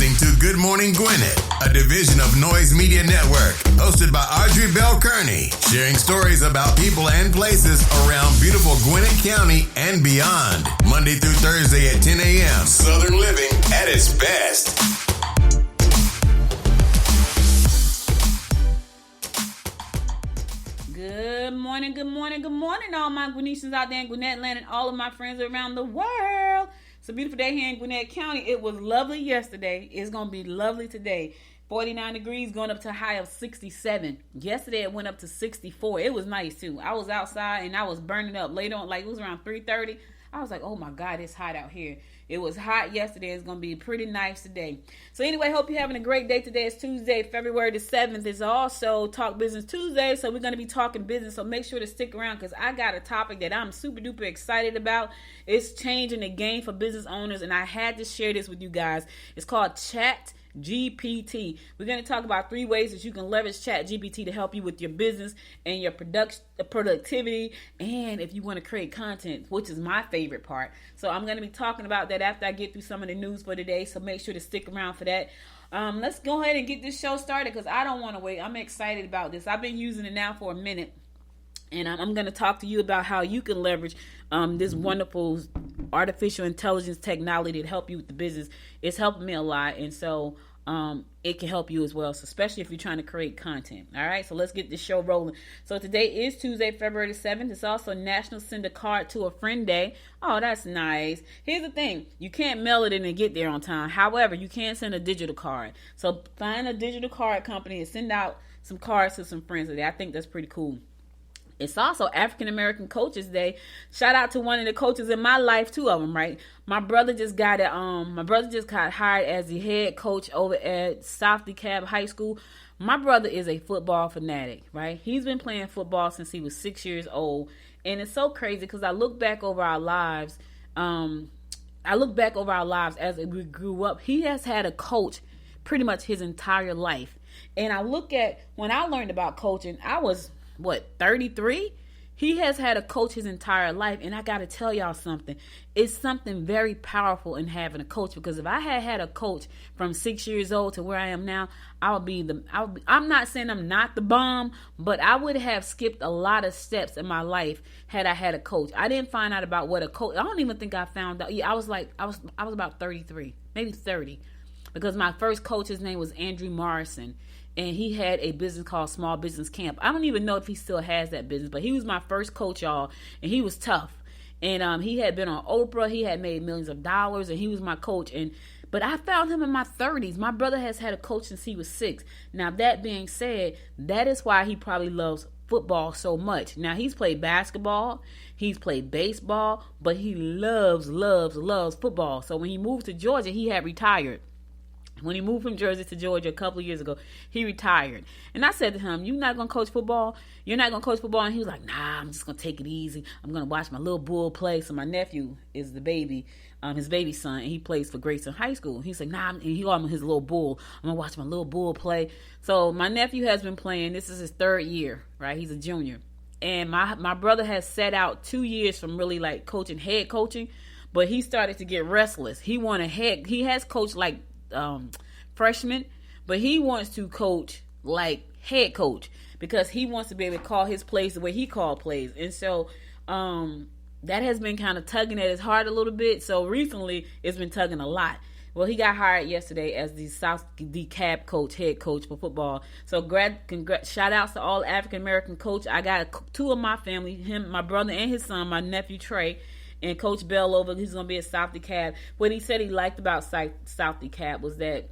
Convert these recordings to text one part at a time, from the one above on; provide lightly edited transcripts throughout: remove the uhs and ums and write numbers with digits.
listening to Good Morning Gwinnett, a division of Noise Media Network, hosted by Audrey Bell Kearney, sharing stories about people and places around beautiful Gwinnett County and beyond. Monday through Thursday at 10 a.m. Southern living at its best. Good morning, good morning, good morning, all my Gwinnetians out there in Gwinnett land and all of my friends around the world. It's a beautiful day here in Gwinnett County. It was lovely yesterday. It's going to be lovely today. 49 degrees going up to a high of 67. Yesterday it went up to 64. It was nice too. I was outside and I was burning up later on, like it was around 3:30. I was like, oh my God, it's hot out here. It was hot yesterday. It's going to be pretty nice today. So anyway, hope you're having a great day today. It's Tuesday, February the 7th. It's also Talk Business Tuesday. So we're going to be talking business. So make sure to stick around because I got a topic that I'm super duper excited about. It's changing the game for business owners. And I had to share this with you guys. It's called ChatGPT. We're going to talk about 3 ways that you can leverage ChatGPT to help you with your business and your productivity, and if you want to create content, which is my favorite part. So I'm going to be talking about that after I get through some of the news for today, so make sure to stick around for that. Let's go ahead and get this show started because I don't want to wait. I'm excited about this. I've been using it now for a minute, and I'm going to talk to you about how you can leverage this wonderful artificial intelligence technology to help you with the business. It's helping me a lot, and so it can help you as well, so especially if you're trying to create content. All right, so let's get this show rolling. So today is Tuesday, February the 7th. It's also National Send a Card to a Friend Day. Oh, that's nice. Here's the thing. You can't mail it in and get there on time. However, you can send a digital card. So find a digital card company and send out some cards to some friends today. I think that's pretty cool. It's also African American Coaches Day. Shout out to one of the coaches in my life, 2 of them, right? My brother just got hired as the head coach over at South DeKalb High School. My brother is a football fanatic, right? He's been playing football since he was 6 years old, and it's so crazy because I look back over our lives. As we grew up. He has had a coach pretty much his entire life, and I look at when I learned about coaching, I was 33? He has had a coach his entire life, and I got to tell y'all something. It's something very powerful in having a coach, because if I had a coach from 6 years old to where I am now, I'm not saying I'm not the bomb, but I would have skipped a lot of steps in my life had I had a coach. I didn't find out about what a coach, I don't even think I found out. Yeah, I was about 33, maybe 30, because my first coach, his name was Andrew Morrison. And he had a business called Small Business Camp. I don't even know if he still has that business, but he was my first coach, y'all. And he was tough. And he had been on Oprah. He had made millions of dollars, and he was my coach. But I found him in my 30s. My brother has had a coach since he was 6. Now, that being said, that is why he probably loves football so much. Now, he's played basketball. He's played baseball. But he loves football. So when he moved to Georgia, he had retired. When he moved from Jersey to Georgia a couple of years ago, he retired. And I said to him, "You're not going to coach football? You're not going to coach football?" And he was like, "Nah, I'm just going to take it easy. I'm going to watch my little bull play." So my nephew is the baby, his baby son, and he plays for Grayson High School. He's like, "Nah," and he called him his little bull. "I'm going to watch my little bull play." So my nephew has been playing. This is his 3rd year, right? He's a junior. And my brother has set out 2 years from really like head coaching, but he started to get restless. He has coached like freshman, but he wants to coach like head coach because he wants to be able to call his plays the way he called plays. And so that has been kind of tugging at his heart a little bit. So recently it's been tugging a lot. Well, he got hired yesterday as the South DeKalb head coach for football. So shout outs to all African American coach. I got 2 of my family, him, my brother and his son, my nephew Trey, and Coach Bell over. He's going to be at South DeKalb. What he said he liked about South DeKalb was that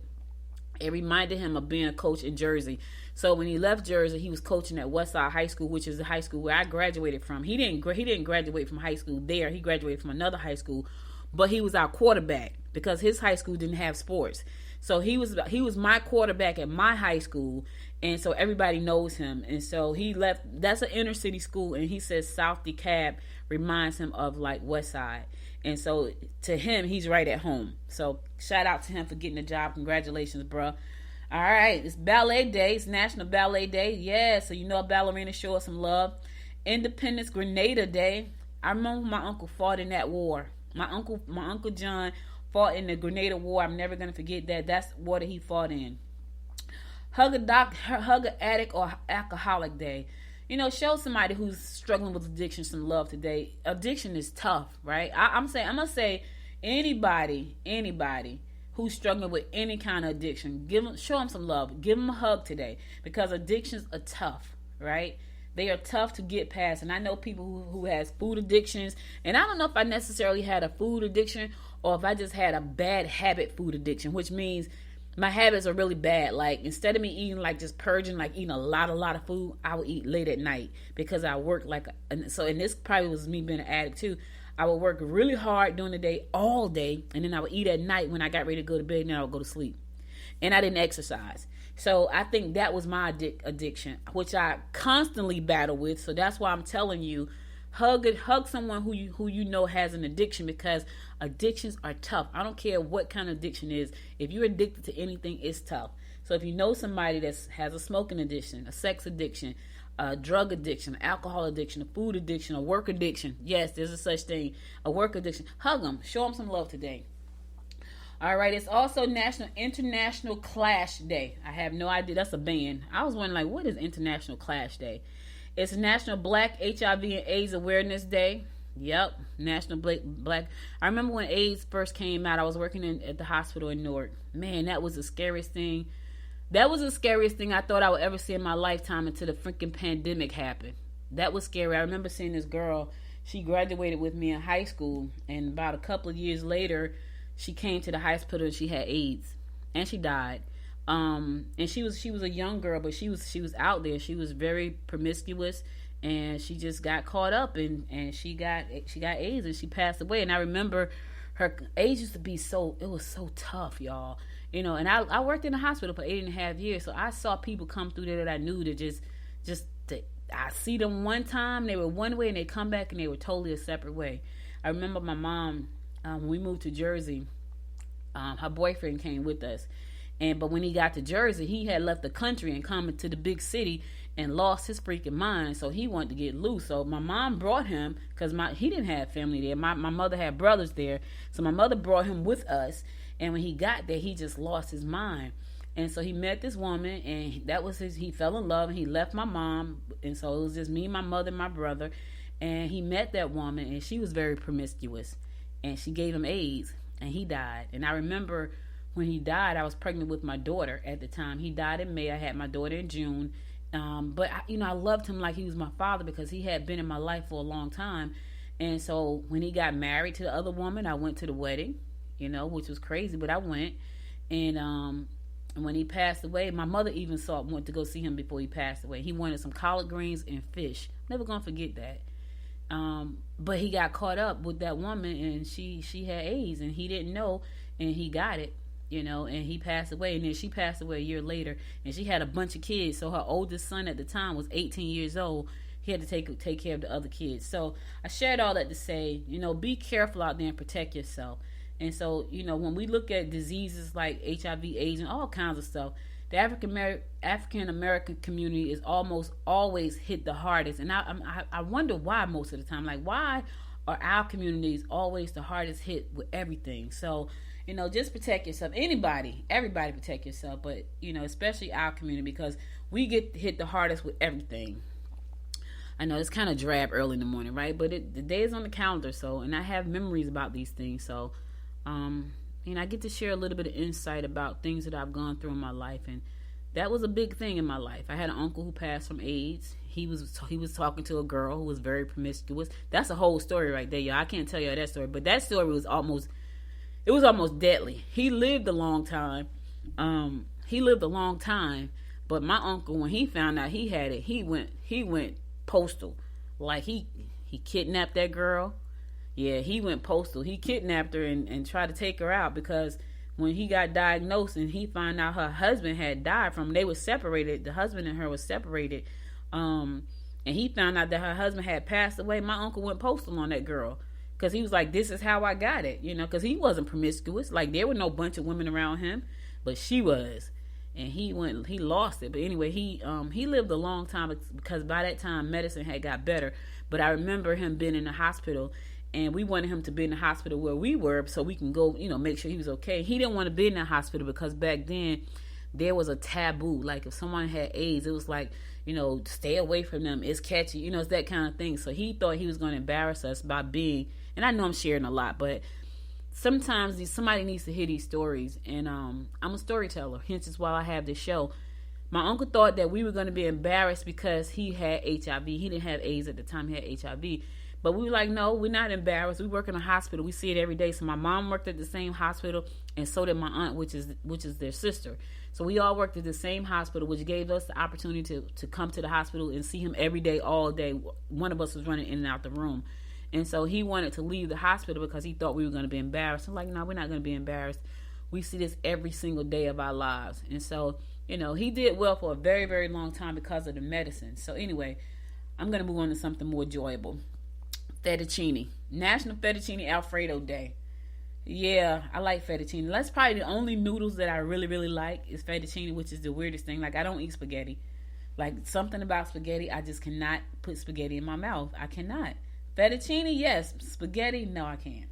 it reminded him of being a coach in Jersey. So when he left Jersey, he was coaching at Westside High School, which is the high school where I graduated from. He didn't graduate from high school there. He graduated from another high school, but he was our quarterback because his high school didn't have sports. So he was my quarterback at my high school, and so everybody knows him. And so he left. That's an inner city school, and he says South DeKalb reminds him of like Westside. And so to him, he's right at home. So shout out to him for getting the job. Congratulations, bro. All right, it's Ballet Day. It's National Ballet Day. Yeah, so you know ballerina show us some love. Independence Grenada Day. I remember my uncle fought in that war. My uncle John fought in the Grenada War. I'm never going to forget that. That's water he fought in. Hug a addict or alcoholic day. Show somebody who's struggling with addiction some love today. Addiction is tough, right? I'm gonna say anybody who's struggling with any kind of addiction, show them some love. Give them a hug today, because addictions are tough, right? They are tough to get past. And I know people who has food addictions, and I don't know if I necessarily had a food addiction or if I just had a bad habit food addiction, which means my habits are really bad. Like, instead of me eating, like, just purging, like eating a lot of food, I would eat late at night because I work and this probably was me being an addict too. I would work really hard during the day, all day, and then I would eat at night when I got ready to go to bed, and then I would go to sleep. And I didn't exercise. So I think that was my addiction, which I constantly battle with. So that's why I'm telling you, hug someone who you know has an addiction, because addictions are tough. I don't care what kind of addiction is. If you're addicted to anything, it's tough. So if you know somebody that has a smoking addiction, a sex addiction, a drug addiction, an alcohol addiction, a food addiction, a work addiction, yes, there's a such thing, a work addiction, hug them. Show them some love today. All right, it's also International Clash Day. I have no idea. That's a band. I was wondering, like, what is International Clash Day? It's National Black HIV and AIDS Awareness Day. Yep, National Black. I remember when AIDS first came out, I was working at the hospital in Newark. Man, that was the scariest thing. That was the scariest thing I thought I would ever see in my lifetime until the freaking pandemic happened. That was scary. I remember seeing this girl. She graduated with me in high school, and about a couple of years later, she came to the hospital and she had AIDS, and she died. And she was a young girl, but she was out there. She was very promiscuous, and she just got caught up and she got AIDS, and she passed away. And I remember her AIDS used to be it was so tough, y'all. And I worked in the hospital for 8.5 years, so I saw people come through there that I knew that I see them one time, they were one way, and they come back and they were totally a separate way. I remember my mom, when we moved to Jersey, her boyfriend came with us. But when he got to Jersey, he had left the country and come into the big city and lost his freaking mind. So he wanted to get loose. So my mom brought him, because he didn't have family there. My mother had brothers there. So my mother brought him with us. And when he got there, he just lost his mind. And so he met this woman, and he fell in love, and he left my mom. And so it was just me, my mother, and my brother. And he met that woman, and she was very promiscuous. And she gave him AIDS, and he died. And I remember when he died, I was pregnant with my daughter at the time. He died in May. I had my daughter in June. But I loved him like he was my father, because he had been in my life for a long time. And so when he got married to the other woman, I went to the wedding, which was crazy, but I went. And when he passed away, my mother even went to go see him before he passed away. He wanted some collard greens and fish. Never gonna forget that. But he got caught up with that woman, and she had AIDS, and he didn't know, and he got it. And he passed away, and then she passed away a year later, and she had a bunch of kids. So her oldest son at the time was 18 years old. He had to take care of the other kids. So I shared all that to say, be careful out there and protect yourself. And so, when we look at diseases like HIV, AIDS, and all kinds of stuff, the African American community is almost always hit the hardest. And I wonder why most of the time. Like, why are our communities always the hardest hit with everything? So, just protect yourself. Everybody protect yourself, but, especially our community, because we get hit the hardest with everything. I know it's kind of drab early in the morning, right? But the day is on the calendar, and I have memories about these things. So, I get to share a little bit of insight about things that I've gone through in my life, and that was a big thing in my life. I had an uncle who passed from AIDS. He was talking to a girl who was very promiscuous. That's a whole story right there, y'all. I can't tell y'all that story, but that story was almost deadly. He lived a long time. But my uncle, when he found out he had it, he went postal. Like he kidnapped that girl. Yeah, he went postal. He kidnapped her and tried to take her out, because when he got diagnosed and he found out her husband had died they were separated. The husband and her was separated. And he found out that her husband had passed away. My uncle went postal on that girl, because he was like, this is how I got it, because he wasn't promiscuous. Like, there were no bunch of women around him, but she was. And he lost it. But anyway, he lived a long time, because by that time medicine had got better. But I remember him being in the hospital, And we wanted him to be in the hospital where we were so we can go, make sure he was okay. He didn't want to be in that hospital because back then there was a taboo. Like if someone had AIDS, it was like, stay away from them. It's catchy. It's that kind of thing. So he thought he was going to embarrass us by being, and I know I'm sharing a lot, but sometimes somebody needs to hear these stories. And I'm a storyteller. Hence is why I have this show. My uncle thought that we were going to be embarrassed because he had HIV. He didn't have AIDS at the time. He had HIV. But we were like, no, we're not embarrassed. We work in a hospital. We see it every day. So my mom worked at the same hospital, and so did my aunt, which is their sister. So we all worked at the same hospital, which gave us the opportunity to come to the hospital and see him every day, all day. One of us was running in and out the room. And so he wanted to leave the hospital because he thought we were going to be embarrassed. I'm like, no, we're not going to be embarrassed. We see this every single day of our lives. And so, he did well for a very, very long time because of the medicine. So anyway, I'm going to move on to something more enjoyable. Fettuccine. National Fettuccine Alfredo Day. Yeah, I like fettuccine. That's probably the only noodles that I really, really like is fettuccine, which is the weirdest thing. Like, I don't eat spaghetti. Like, something about spaghetti, I just cannot put spaghetti in my mouth. I cannot. Fettuccine, yes. Spaghetti, no, I can't.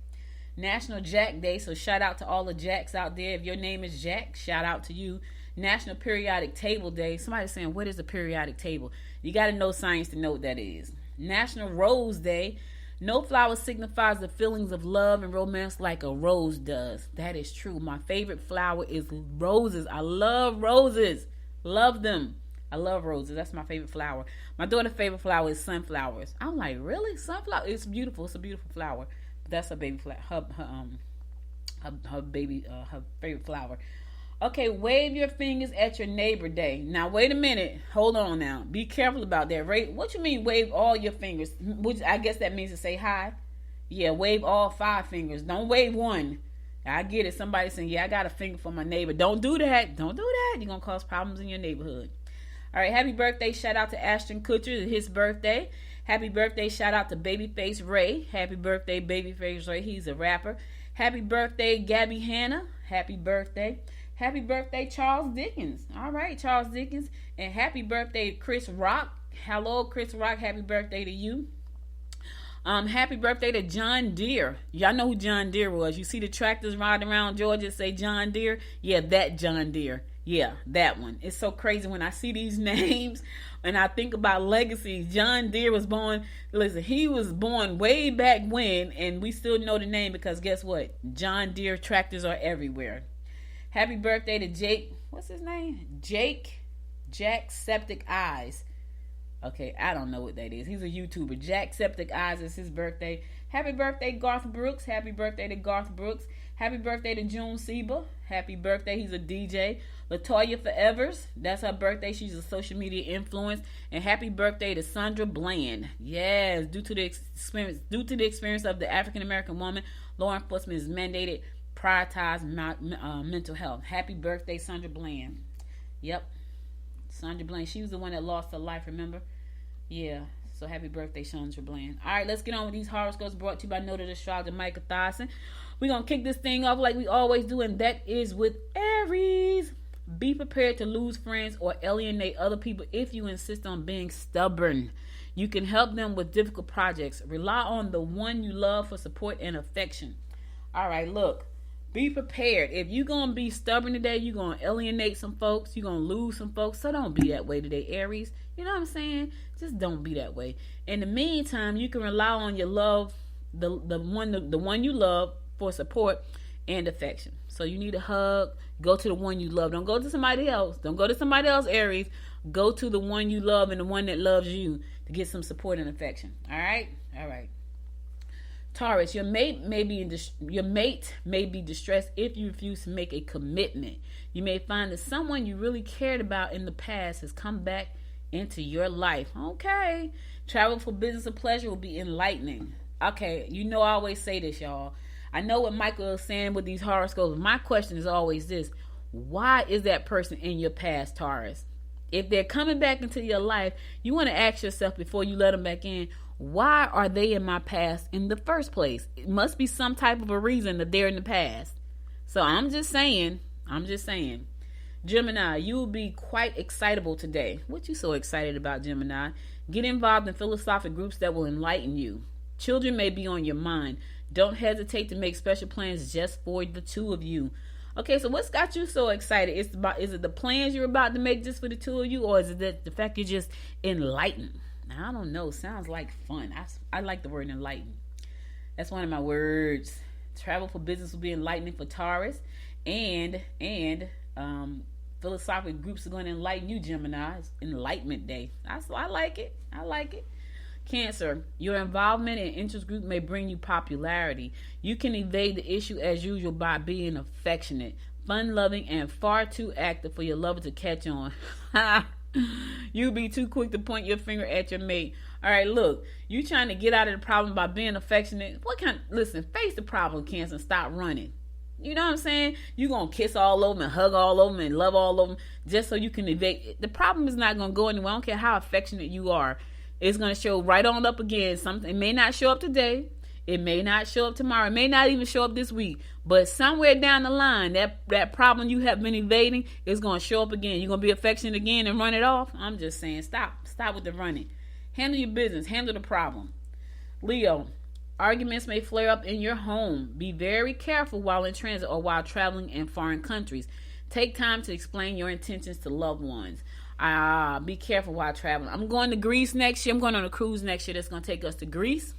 National Jack Day, so shout out to all the Jacks out there. If your name is Jack, shout out to you. National Periodic Table Day. Somebody's saying, what is a periodic table? You got to know science to know what that is. National Rose Day. No flower signifies the feelings of love and romance like a rose does. That is true. My favorite flower is roses. I love roses. Love them. I love roses. That's my favorite flower. My daughter's favorite flower is sunflowers. I'm like, really? Sunflower? It's beautiful. It's a beautiful flower. That's her baby flower. Her favorite flower. Okay, wave your fingers at your neighbor day. Now, wait a minute. Hold on now. Be careful about that, right? What you mean wave all your fingers? Which I guess that means to say hi. Yeah, wave all 5 fingers. Don't wave one. I get it. Somebody saying, yeah, I got a finger for my neighbor. Don't do that. Don't do that. You're going to cause problems in your neighborhood. All right, happy birthday. Shout out to Ashton Kutcher. It's his birthday. Happy birthday. Shout out to Babyface Ray. Happy birthday, Babyface Ray. He's a rapper. Happy birthday, Gabby Hanna. Happy birthday. Happy birthday, Charles Dickens. All right, Charles Dickens. And happy birthday, Chris Rock. Hello, Chris Rock. Happy birthday to you. Happy birthday to John Deere. Y'all know who John Deere was. You see the tractors riding around Georgia say John Deere? Yeah, that John Deere. Yeah, that one. It's so crazy when I see these names and I think about legacies. John Deere was born, listen, he was born way back when, and we still know the name because guess what? John Deere tractors are everywhere. Happy birthday to Jake. What's his name? Jack Septic Eyes. Okay, I don't know what that is. He's a YouTuber. Jack Septic Eyes is his birthday. Happy birthday, Garth Brooks. Happy birthday to Garth Brooks. Happy birthday to June Seba. Happy birthday. He's a DJ. Latoya Forevers. That's her birthday. She's a social media influence. And happy birthday to Sandra Bland. Yes, due to the experience of the African American woman, law enforcement is mandated prioritize mental health. Happy birthday, Sandra Bland. Yep. Sandra Bland. She was the one that lost her life, remember? Yeah. So happy birthday, Sandra Bland. All right, let's get on with these horoscopes brought to you by Noted Astrologer Micah Thyssen. We're going to kick this thing off like we always do, and that is with Aries. Be prepared to lose friends or alienate other people if you insist on being stubborn. You can help them with difficult projects. Rely on the one you love for support and affection. All right, look. Be prepared. If you're going to be stubborn today, you're going to alienate some folks. You're going to lose some folks. So don't be that way today, Aries. You know what I'm saying? Just don't be that way. In the meantime, you can rely on your love, the one you love for support and affection. So you need a hug. Go to the one you love. Don't go to somebody else. Don't go to somebody else, Aries. Go to the one you love and the one that loves you to get some support and affection. All right? All right. Taurus, your mate may be distressed if you refuse to make a commitment. You may find that someone you really cared about in the past has come back into your life. Okay. Travel for business or pleasure will be enlightening. Okay, I always say this, y'all. I know what Michael is saying with these horoscopes. My question is always this. Why is that person in your past, Taurus? If they're coming back into your life, you want to ask yourself before you let them back in, why are they in my past in the first place? It must be some type of a reason that they're in the past. So I'm just saying. Gemini, you will be quite excitable today. What you so excited about, Gemini? Get involved in philosophic groups that will enlighten you. Children may be on your mind. Don't hesitate to make special plans just for the two of you. Okay, so what's got you so excited? Is it the plans you're about to make just for the two of you, or is it the fact you're just enlightened? Now, I don't know. Sounds like fun. I like the word enlightened. That's one of my words. Travel for business will be enlightening for Taurus, and philosophical groups are going to enlighten you, Gemini. It's Enlightenment Day. I like it. I like it. Cancer, your involvement in interest group may bring you popularity. You can evade the issue as usual by being affectionate, fun-loving, and far too active for your lover to catch on. You'll be too quick to point your finger at your mate. All right, look, you trying to get out of the problem by being affectionate. Listen, face the problem, Cancer, and stop running. You know what I'm saying? You're going to kiss all over and hug all over and love all over just so you can evade. The problem is not going to go anywhere. I don't care how affectionate you are. It's going to show right on up again. Something, it may not show up today. It may not show up tomorrow. It may not even show up this week. But somewhere down the line, that problem you have been evading is going to show up again. You're going to be affectionate again and run it off. I'm just saying, stop. Stop with the running. Handle your business. Handle the problem. Leo, arguments may flare up in your home. Be very careful while in transit or while traveling in foreign countries. Take time to explain your intentions to loved ones. Be careful while traveling. I'm going to Greece next year. I'm going on a cruise next year that's going to take us to Greece.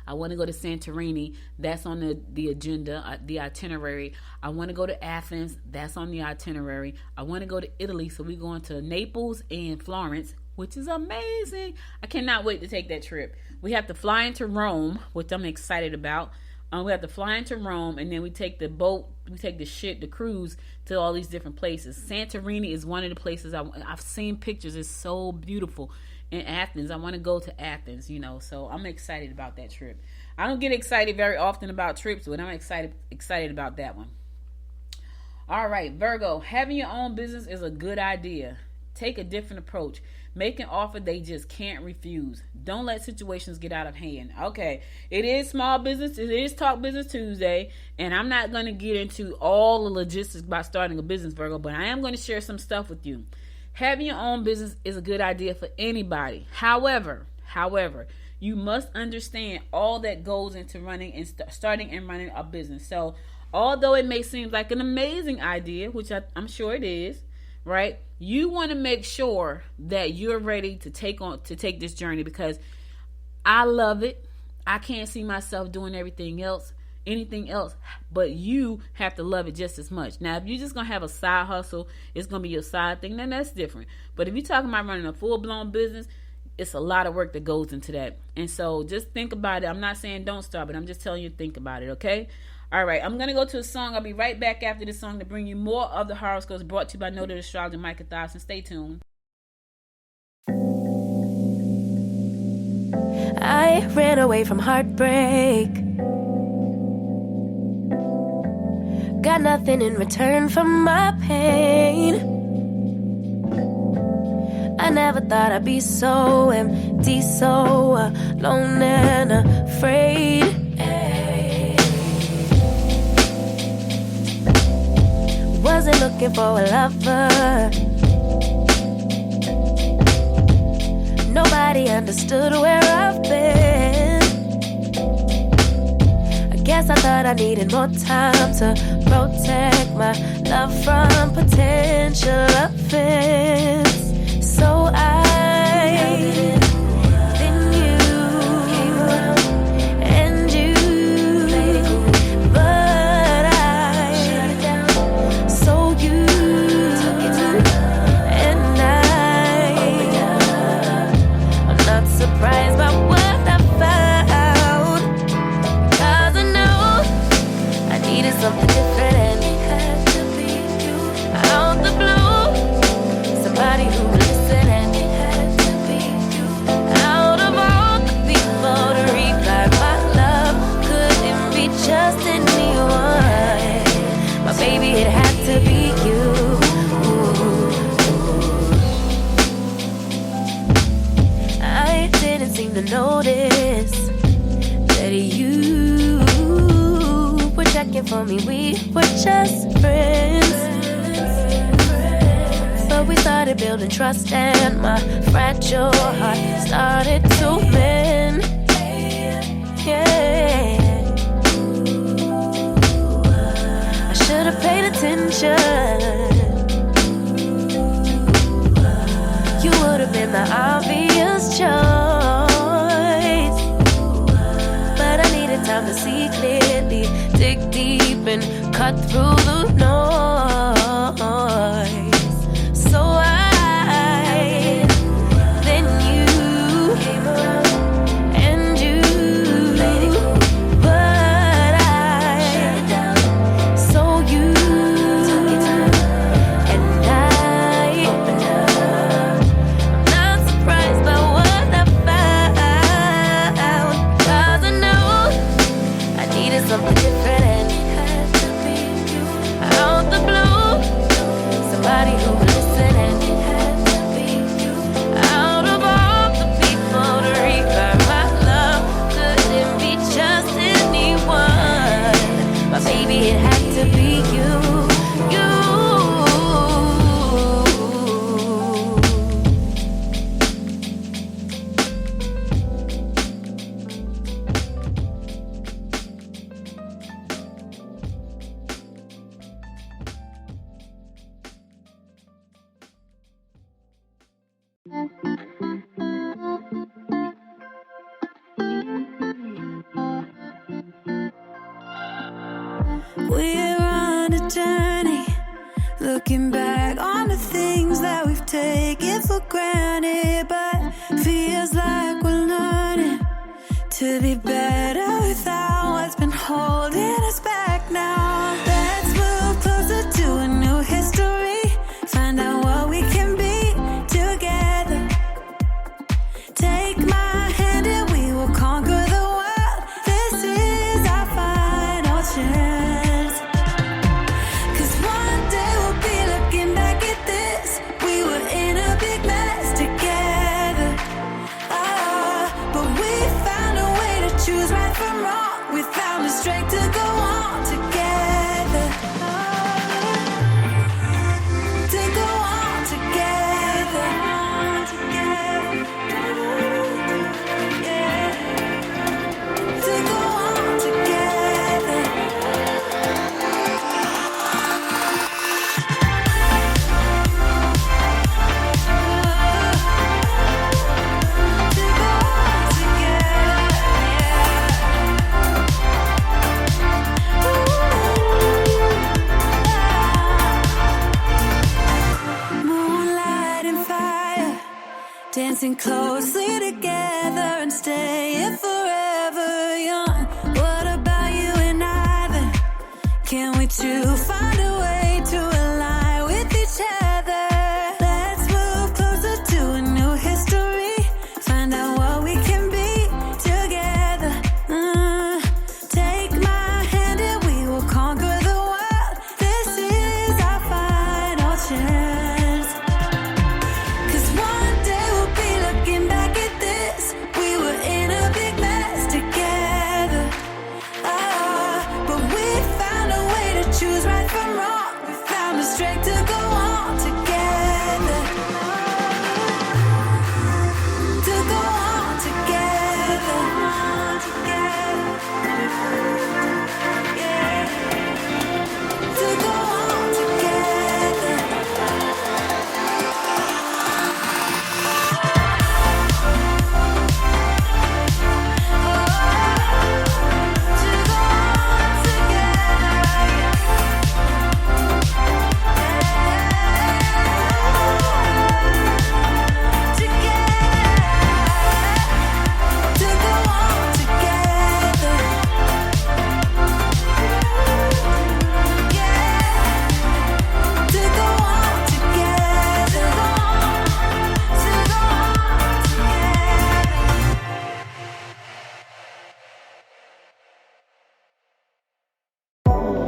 I want to go to Santorini. That's on the agenda, the itinerary. I want to go to Athens. That's on the itinerary. I want to go to Italy. So we're going to Naples and Florence, which is amazing. I cannot wait to take that trip. We have to fly into Rome, which I'm excited about. We have to fly into Rome, and then we take the boat, the cruise to all these different places. Santorini is one of the places I've seen pictures. It's so beautiful. In Athens, I want to go to Athens, so I'm excited about that trip. I don't get excited very often about trips, but I'm excited about that one. All right, Virgo, having your own business is a good idea. Take a different approach. Make an offer they just can't refuse. Don't let situations get out of hand. Okay, it is small business. It is Talk Business Tuesday, and I'm not going to get into all the logistics about starting a business, Virgo, but I am going to share some stuff with you. Having your own business is a good idea for anybody. However, you must understand all that goes into running and starting and running a business. So, although it may seem like an amazing idea, which I'm sure it is, right? You want to make sure that you're ready to take this journey, because I love it. I can't see myself doing anything else, but you have to love it just as much. Now, if you're just going to have a side hustle, it's going to be your side thing, then that's different. But if you're talking about running a full-blown business, it's a lot of work that goes into that. And so just think about it. I'm not saying don't start, but I'm just telling you to think about it, okay? All right, I'm going to go to a song. I'll be right back after this song to bring you more of the horoscopes brought to you by Noted Astrologer Micah Thompson. Stay tuned. I ran away from heartbreak. Got nothing in return for my pain. I never thought I'd be so empty, so alone and afraid. Wasn't looking for a lover. Nobody understood where I've been. I guess I thought I needed more time to protect my love from potential offense. So I then you came around and you played it cool, but I shut it down. So you took it to and I'm not surprised by what I found, because I know I needed something different and it had to be you. Out the blue, somebody who would listen, and it had to be you. Out of all the people to reply my love, couldn't be just anyone. My baby, it had to be you. I didn't seem to notice that you were checking for me. We were just friends, but we started building trust, and my fragile heart started to mend. Yeah. I should have paid attention. You would have been the obvious choice, but I needed time to see clearly, dig deep and cut through the noise. So then you came around and you played it cool, but I shut it down. So you took your time and I opened up. I'm not surprised by what I found, 'cause I know I needed something different and it had to be you. Out the blue, somebody who would listen and it had to be you. Out of all the people to revive my love, couldn't be just anyone, but baby it had to be you. You. We're on a journey, looking back on the things that we've taken for granted, but feels like we're learning to be better without what's been holding us back now. Let's move closer to a new history, find out what we can be together. Take my hand and we will conquer the world. This is our final chance. 'Cause one day we'll be looking back at this. We were in a big mess together. But we found a way to choose right from wrong. We found the strength to go on together. To go on together. Yeah. To go on together. To go on together. Moonlight and fire, dancing closely together and staying forever young. What about you and I then? Can we two find a way to align with each other? Let's move closer to a new history, find out what we can be together. Take my hand and we will conquer the world. This is our final chance. 'Cause one day we'll be looking back at this. We were in a big mess together. But we found a way to choose right from wrong. We found the strength to go on together. To go on together. Yeah. To go on together. To go on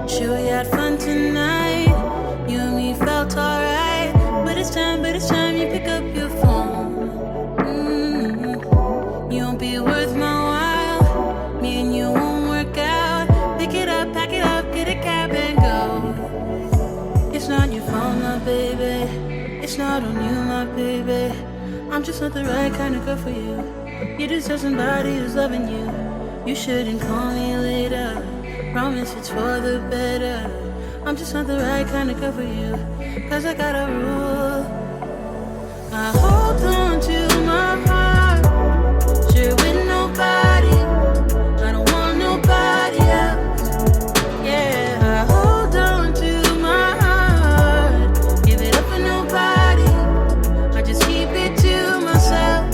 Sure we had fun tonight. You and me felt alright. But it's time you pick up your phone. You won't be worth my while. Me and you won't work out. Pick it up, pack it up, get a cab and go. It's not your fault, my baby. It's not on you, my baby. I'm just not the right kind of girl for you. You deserve somebody who's loving you. You shouldn't call me later. Promise it's for the better. I'm just not the right kind of girl for you. Cause I got a rule. I hold on to my heart. Share with nobody. I don't want nobody else. Yeah, I hold on to my heart. Give it up for nobody. I just keep it to myself.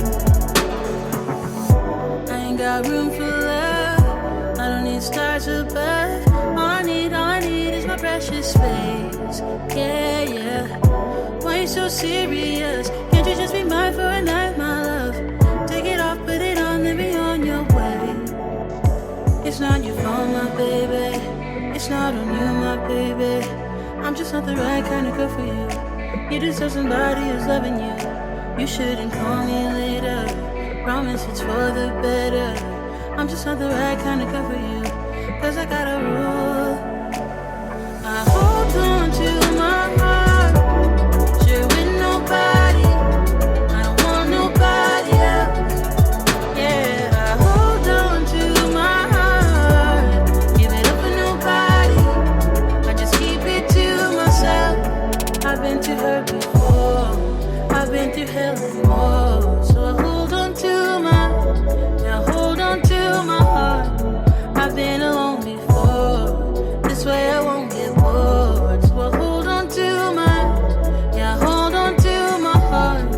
I ain't got room for love. I don't need stars above. All I need is my precious space. Yeah, yeah. Why you so serious? Can't you just be mine for a night, my love? Take it off, put it on, then be on your way. It's not your fault, my baby. It's not on you, my baby. I'm just not the right kind of girl for you. You deserve somebody who's loving you. You shouldn't call me later. Promise it's for the better. I'm just not the right kind of girl for you. Cause I got a rule. I hold on to my heart. Share with nobody. I don't want nobody else. Yeah, I hold on to my heart. Give it up for nobody. I just keep it to myself. I've been to hurt before. I've been through hell and more. So I hold on to my heart. I've been alone before. This way I won't get bored. So I hold on to my heart.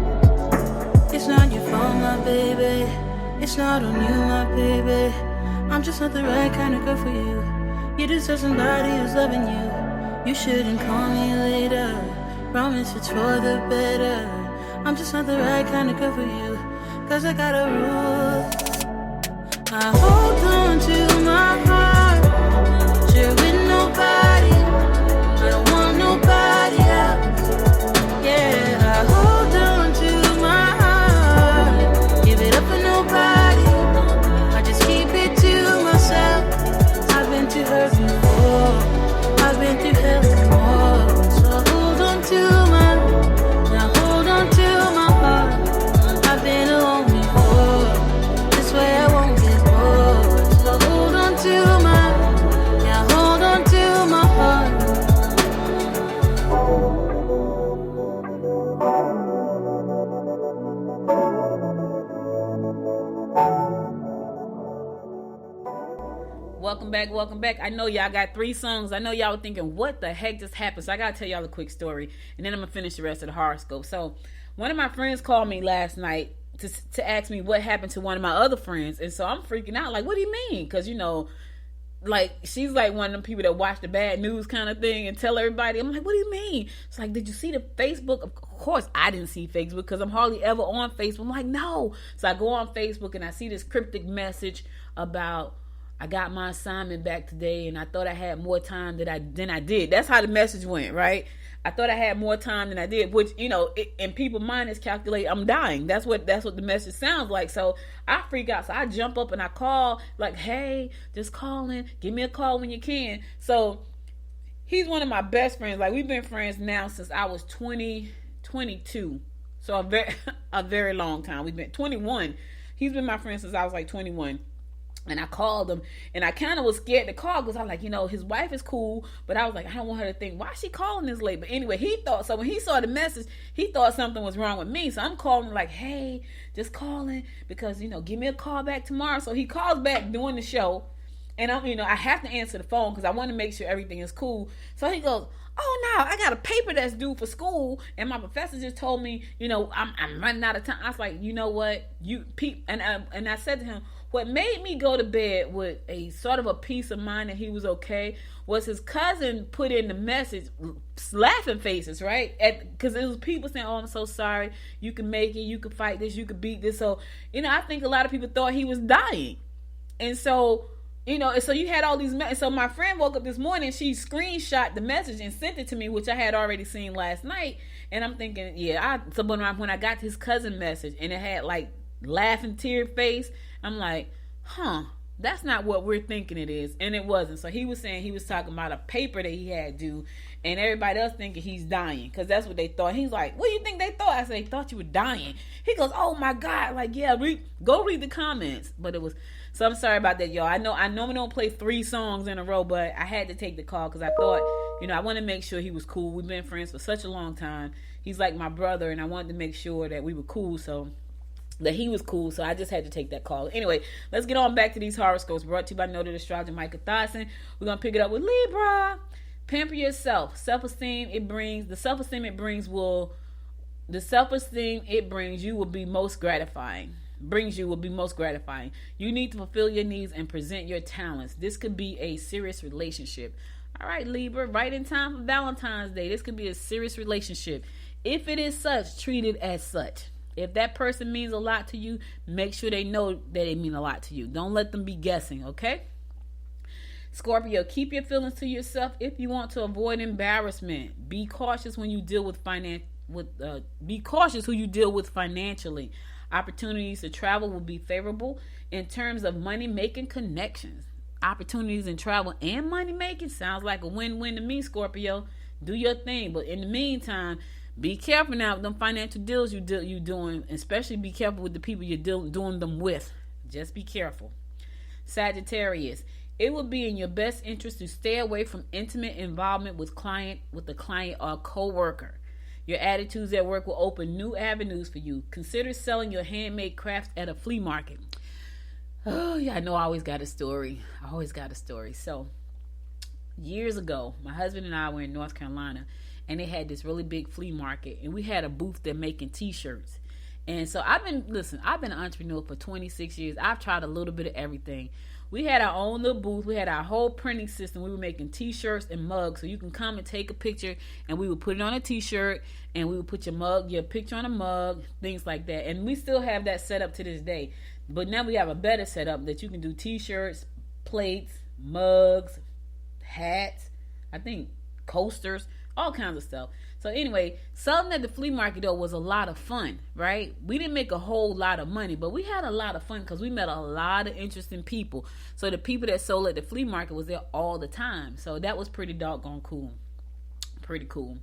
It's not your fault, my baby. It's not on you, my baby. I'm just not the right kind of girl for you. You deserve somebody who's loving you. You shouldn't call me later. Promise it's for the better. I'm just not the right kind of girl for you. Cause I got a rule. I hold on to my heart. Share with nobody. I don't want nobody else. Yeah, I hold on to my heart. Give it up for nobody. I just keep it to myself. I've been too hurt before. I've been through hell and more. So I hold on to my heart. I've been alone before. This way I won't get bored. So hold on to my heart. Welcome back. I know y'all got 3 songs. I know y'all were thinking, what the heck just happened? So I gotta tell y'all a quick story, and then I'm gonna finish the rest of the horoscope. So one of my friends called me last night to ask me what happened to one of my other friends, and so I'm freaking out. Like, what do you mean? Because like, she's like one of them people that watch the bad news kind of thing and tell everybody. I'm like, what do you mean? It's like, did you see the Facebook? Of course I didn't see Facebook because I'm hardly ever on Facebook. I'm like, no. So I go on Facebook and I see this cryptic message about, I got my assignment back today and I thought I had more time than I did. That's how the message went, right? I thought I had more time than I did, which, in people's mind is calculate I'm dying. That's what the message sounds like. So I freak out. So I jump up and I call, like, hey, just calling. Give me a call when you can. So he's one of my best friends. Like, we've been friends now since I was 22. So a very long time. We've been 21. He's been my friend since I was like 21. And I called him, and I kind of was scared to call because I'm like, his wife is cool, but I was like, I don't want her to think, why is she calling this late? But anyway, so when he saw the message, he thought something was wrong with me. So I'm calling him like, hey, just calling because, give me a call back tomorrow. So he calls back during the show, and I have to answer the phone because I want to make sure everything is cool. So he goes, oh no, I got a paper that's due for school, and my professor just told me, I'm running out of time. I was like, you know what, and I said to him, what made me go to bed with a sort of a peace of mind that he was okay was his cousin put in the message, laughing faces, right? Because it was people saying, oh, I'm so sorry. You can make it. You can fight this. You can beat this. So, I think a lot of people thought he was dying. And so, so you had all these so my friend woke up this morning, she screenshot the message and sent it to me, which I had already seen last night. And I'm thinking, so when I got his cousin message and it had like laughing tear face, I'm like, that's not what we're thinking it is. And it wasn't. So he was saying he was talking about a paper that he had due, and everybody else thinking he's dying because that's what they thought. He's like, what do you think they thought? I said, they thought you were dying. He goes, oh my God. Like, yeah, go read the comments. But it was, So I'm sorry about that, y'all. I normally don't play 3 songs in a row, but I had to take the call because I thought, I want to make sure he was cool. We've been friends for such a long time. He's like my brother, and I wanted to make sure that we were cool, so that he was cool. So I just had to take that call. Anyway, let's get on back to these horoscopes brought to you by Noted Astrologer Micah Thodson. We're going to pick it up with Libra. Pamper yourself. Self-esteem it brings you will be most gratifying. You need to fulfill your needs and present your talents. This could be a serious relationship. All right, Libra, right in time for Valentine's Day. This could be a serious relationship. If it is such, treat it as such. If that person means a lot to you, make sure they know that they mean a lot to you. Don't let them be guessing, okay? Scorpio, keep your feelings to yourself if you want to avoid embarrassment. Be cautious when you deal with be cautious who you deal with financially. Opportunities to travel will be favorable. In terms of money making connections, opportunities in travel and money making sounds like a win-win to me, Scorpio. Do your thing, but in the meantime, be careful now with them financial deals you doing, especially be careful with the people you're doing them with. Just be careful. Sagittarius, it will be in your best interest to stay away from intimate involvement with a client or a co-worker. Your attitudes at work will open new avenues for you. Consider selling your handmade crafts at a flea market. Oh, yeah, I know I always got a story. So, years ago, my husband and I were in North Carolina, and they had this really big flea market, and we had a booth there making t-shirts. And so I've been an entrepreneur for 26 years. I've tried a little bit of everything. We had our own little booth. We had our whole printing system. We were making t-shirts and mugs. So you can come and take a picture, and we would put it on a t-shirt, and we would put your picture on a mug, things like that. And we still have that set up to this day. But now we have a better setup that you can do t-shirts, plates, mugs, hats, I think coasters, all kinds of stuff. So anyway, selling at the flea market though was a lot of fun, right? We didn't make a whole lot of money, but we had a lot of fun because we met a lot of interesting people. So the people that sold at the flea market was there all the time. So that was pretty doggone cool. Pretty cool.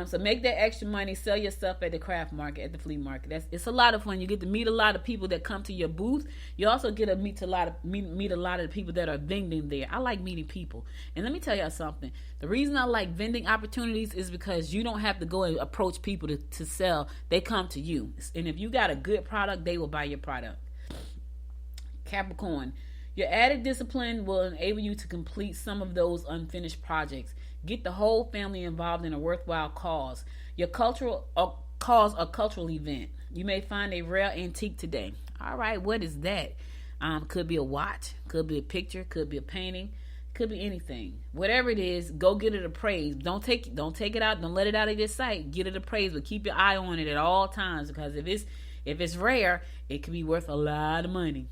So make that extra money, sell your stuff at the craft market, at the flea market. It's a lot of fun. You get to meet a lot of people that come to your booth. You also get to meet a lot of the people that are vending there. I like meeting people. And let me tell y'all something. The reason I like vending opportunities is because you don't have to go and approach people to sell. They come to you. And if you got a good product, they will buy your product. Capricorn, your added discipline will enable you to complete some of those unfinished projects. Get the whole family involved in a worthwhile cause. Your cultural event. You may find a rare antique today. All right, what is that? Could be a watch, could be a picture, could be a painting, could be anything. Whatever it is, go get it appraised. Don't take it out. Don't let it out of your sight. Get it appraised, but keep your eye on it at all times because if it's rare, it could be worth a lot of money.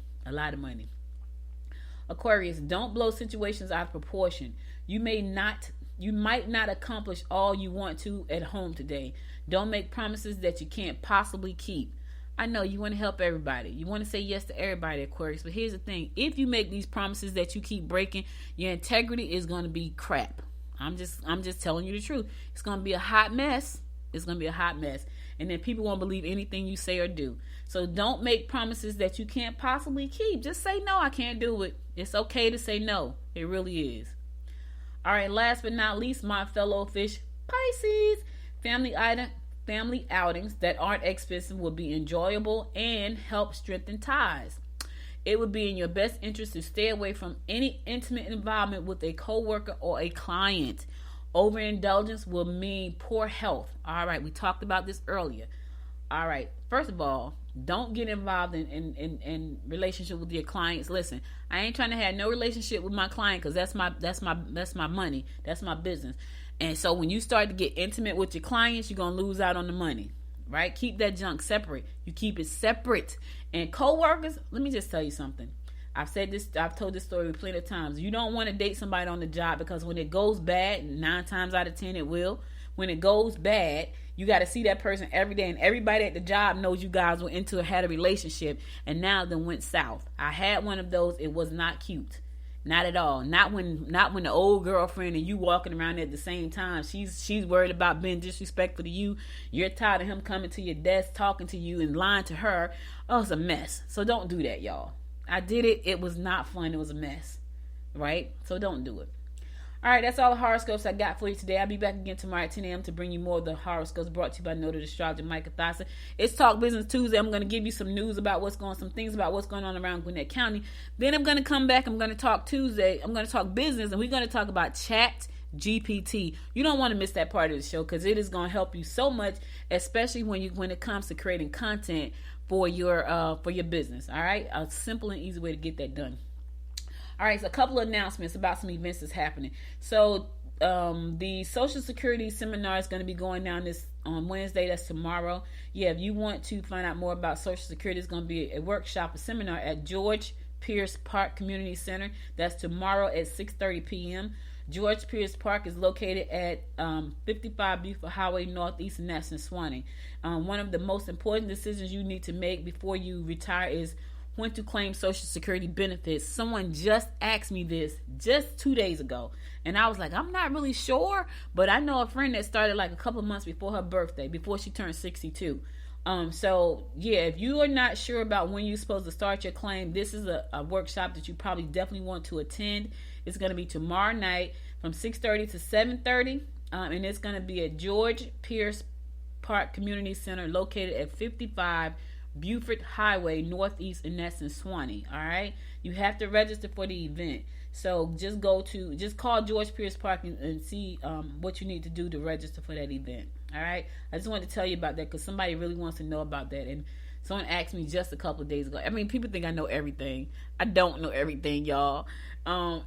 Aquarius, don't blow situations out of proportion. You might not accomplish all you want to at home today. Don't make promises that you can't possibly keep. I know you want to help everybody. You want to say yes to everybody, Aquarius. But here's the thing. If you make these promises that you keep breaking, your integrity is going to be crap. I'm just telling you the truth. It's going to be a hot mess. And then people won't believe anything you say or do. So don't make promises that you can't possibly keep. Just say, no, I can't do it. It's okay to say no. It really is. All right, last but not least, my fellow fish, Pisces. Family outings that aren't expensive will be enjoyable and help strengthen ties. It would be in your best interest to stay away from any intimate involvement with a coworker or a client. Overindulgence will mean poor health. All right, we talked about this earlier. All right, first of all, don't get involved in relationship with your clients. Listen, I ain't trying to have no relationship with my client because that's my money. That's my business. And so when you start to get intimate with your clients, you're going to lose out on the money, right? Keep that junk separate. You keep it separate. And coworkers, let me just tell you something. I've told this story plenty of times. You don't want to date somebody on the job because when it goes bad, 9 times out of 10 it will. When it goes bad, you got to see that person every day, and everybody at the job knows you guys had a relationship, and now then went south. I had one of those. It was not cute, not at all. Not when the old girlfriend and you walking around at the same time. She's worried about being disrespectful to you. You're tired of him coming to your desk, talking to you, and lying to her. Oh, it's a mess. So don't do that, y'all. I did it. It was not fun. It was a mess, right? So don't do it. All right, that's all the horoscopes I got for you today. I'll be back again tomorrow at 10 a.m. to bring you more of the horoscopes brought to you by Noted Astrologer Micah Thassa. It's Talk Business Tuesday. I'm going to give you some news about some things about what's going on around Gwinnett County. Then I'm going to come back. I'm going to talk Tuesday. I'm going to talk business, and we're going to talk about ChatGPT. You don't want to miss that part of the show because it is going to help you so much, especially when it comes to creating content for your business. All right, a simple and easy way to get that done. All right, so a couple of announcements about some events that's happening. So the Social Security seminar is going to be going down this on Wednesday. That's tomorrow. Yeah, if you want to find out more about Social Security, it's going to be a workshop, a seminar at George Pierce Park Community Center. That's tomorrow at 6:30 p.m. George Pierce Park is located at 55 Buford Highway Northeast, and that's in Swanee. One of the most important decisions you need to make before you retire is when to claim Social Security benefits. Someone just asked me this just 2 days ago, and I was like, I'm not really sure, but I know a friend that started like a couple months before her birthday, before she turned 62. So yeah, if you are not sure about when you're supposed to start your claim, this is a workshop that you probably definitely want to attend. It's going to be tomorrow night from 6:30 to 7:30, and it's going to be at George Pierce Park Community Center located at 55 Buford Highway Northeast, and that's in Swanee. All right, you have to register for the event, so just call George Pierce Park and see what you need to do to register for that event. All right, I just wanted to tell you about that because somebody really wants to know about that, and someone asked me just a couple of days ago. I mean, people think I know everything. I don't know everything, y'all.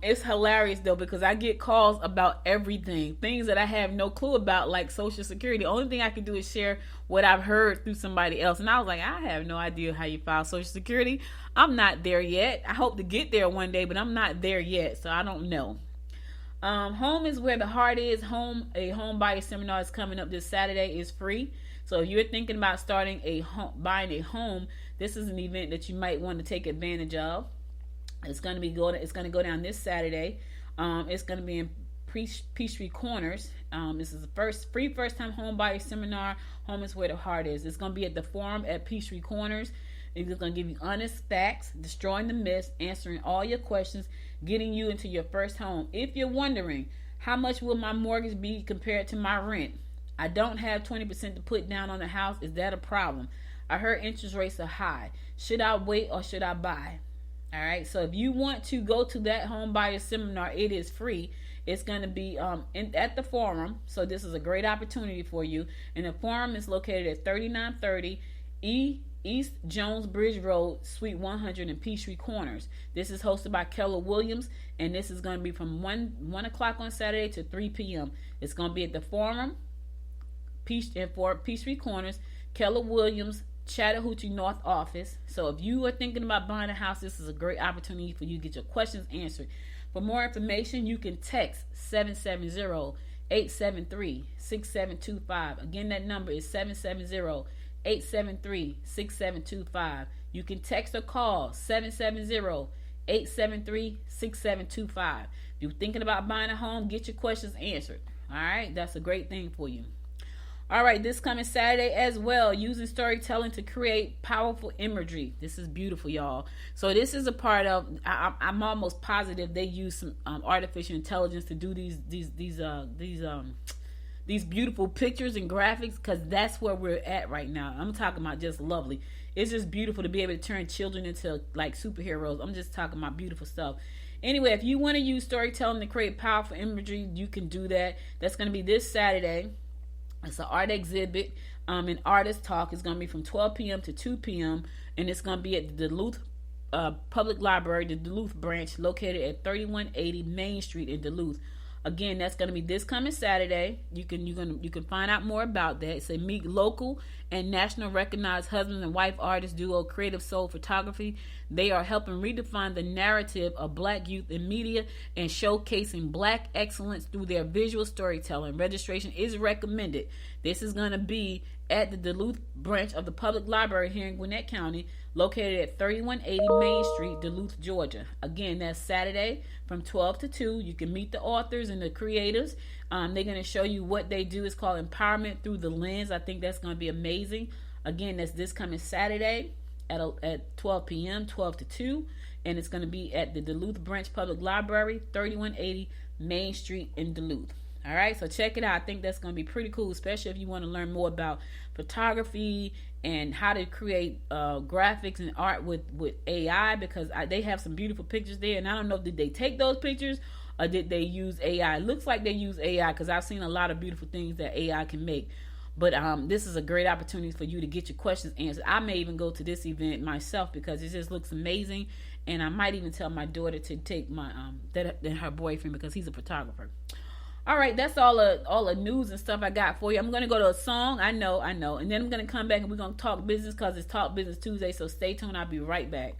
It's hilarious though, because I get calls about everything, things that I have no clue about, like Social Security. The only thing I can do is share what I've heard through somebody else. And I was like, I have no idea how you file Social Security. I'm not there yet. I hope to get there one day, but I'm not there yet, so I don't know. Home is where the heart is. A home buyer seminar is coming up this Saturday. It's free. So if you're thinking about starting buying a home, this is an event that you might want to take advantage of. It's going to go down this Saturday. It's going to be in Peachtree Corners. This is the first time home buyer seminar. Home is where the heart is. It's going to be at the Forum at Peachtree Corners. It's going to give you honest facts, destroying the myths, answering all your questions, getting you into your first home. If you're wondering, how much will my mortgage be compared to my rent? I don't have 20% to put down on the house. Is that a problem? I heard interest rates are high. Should I wait or should I buy? All right, so if you want to go to that home buyer seminar, it is free. It's going to be at the Forum, so this is a great opportunity for you. And the Forum is located at 3930 East Jones Bridge Road, Suite 100 in Peachtree Corners. This is hosted by Keller Williams, and this is going to be from 1 o'clock on Saturday to 3 p.m. It's going to be at the Forum, Peachtree Corners, Keller Williams, Chattahoochee North office. So if you are thinking about buying a house, this is a great opportunity for you to get your questions answered. For more information, you can text 770-873-6725. Again, that number is 770-873-6725. You can text or call 770-873-6725. If you're thinking about buying a home, get your questions answered. All right, that's a great thing for you. All right, this coming Saturday as well, using storytelling to create powerful imagery. This is beautiful, y'all. So this is a part of, I'm almost positive they use some artificial intelligence to do these beautiful pictures and graphics, because that's where we're at right now. I'm talking about just lovely. It's just beautiful to be able to turn children into like superheroes. I'm just talking about beautiful stuff. Anyway, if you want to use storytelling to create powerful imagery, you can do that. That's going to be this Saturday. It's an art exhibit and artist talk. It's going to be from 12 p.m. to 2 p.m. and it's going to be at the Duluth Public Library, the Duluth branch, located at 3180 Main Street in Duluth. Again, that's going to be this coming Saturday. You can find out more about that. It's a meet local and national recognized husband and wife artist duo, Creative Soul Photography. They are helping redefine the narrative of Black youth in media and showcasing Black excellence through their visual storytelling. Registration is recommended. This is going to be at the Duluth branch of the Public Library here in Gwinnett County, located at 3180 Main Street, Duluth, Georgia. Again, that's Saturday from 12 to 2. You can meet the authors and the creators. They're going to show you what they do. It's called Empowerment Through the Lens. I think that's going to be amazing. Again, that's this coming Saturday at 12 p.m., 12 to 2. and it's going to be at the Duluth Branch Public Library, 3180 Main Street in Duluth. All right, so check it out. I think that's going to be pretty cool, especially if you want to learn more about photography and how to create graphics and art with AI, because they have some beautiful pictures there. And I don't know, did they take those pictures or did they use AI? It looks like they use AI, because I've seen a lot of beautiful things that AI can make. But this is a great opportunity for you to get your questions answered. I may even go to this event myself because it just looks amazing. And I might even tell my daughter to take my her boyfriend, because he's a photographer. All right, that's all the news and stuff I got for you. I'm going to go to a song. I know. And then I'm going to come back and we're going to talk business, because it's Talk Business Tuesday. So stay tuned. I'll be right back.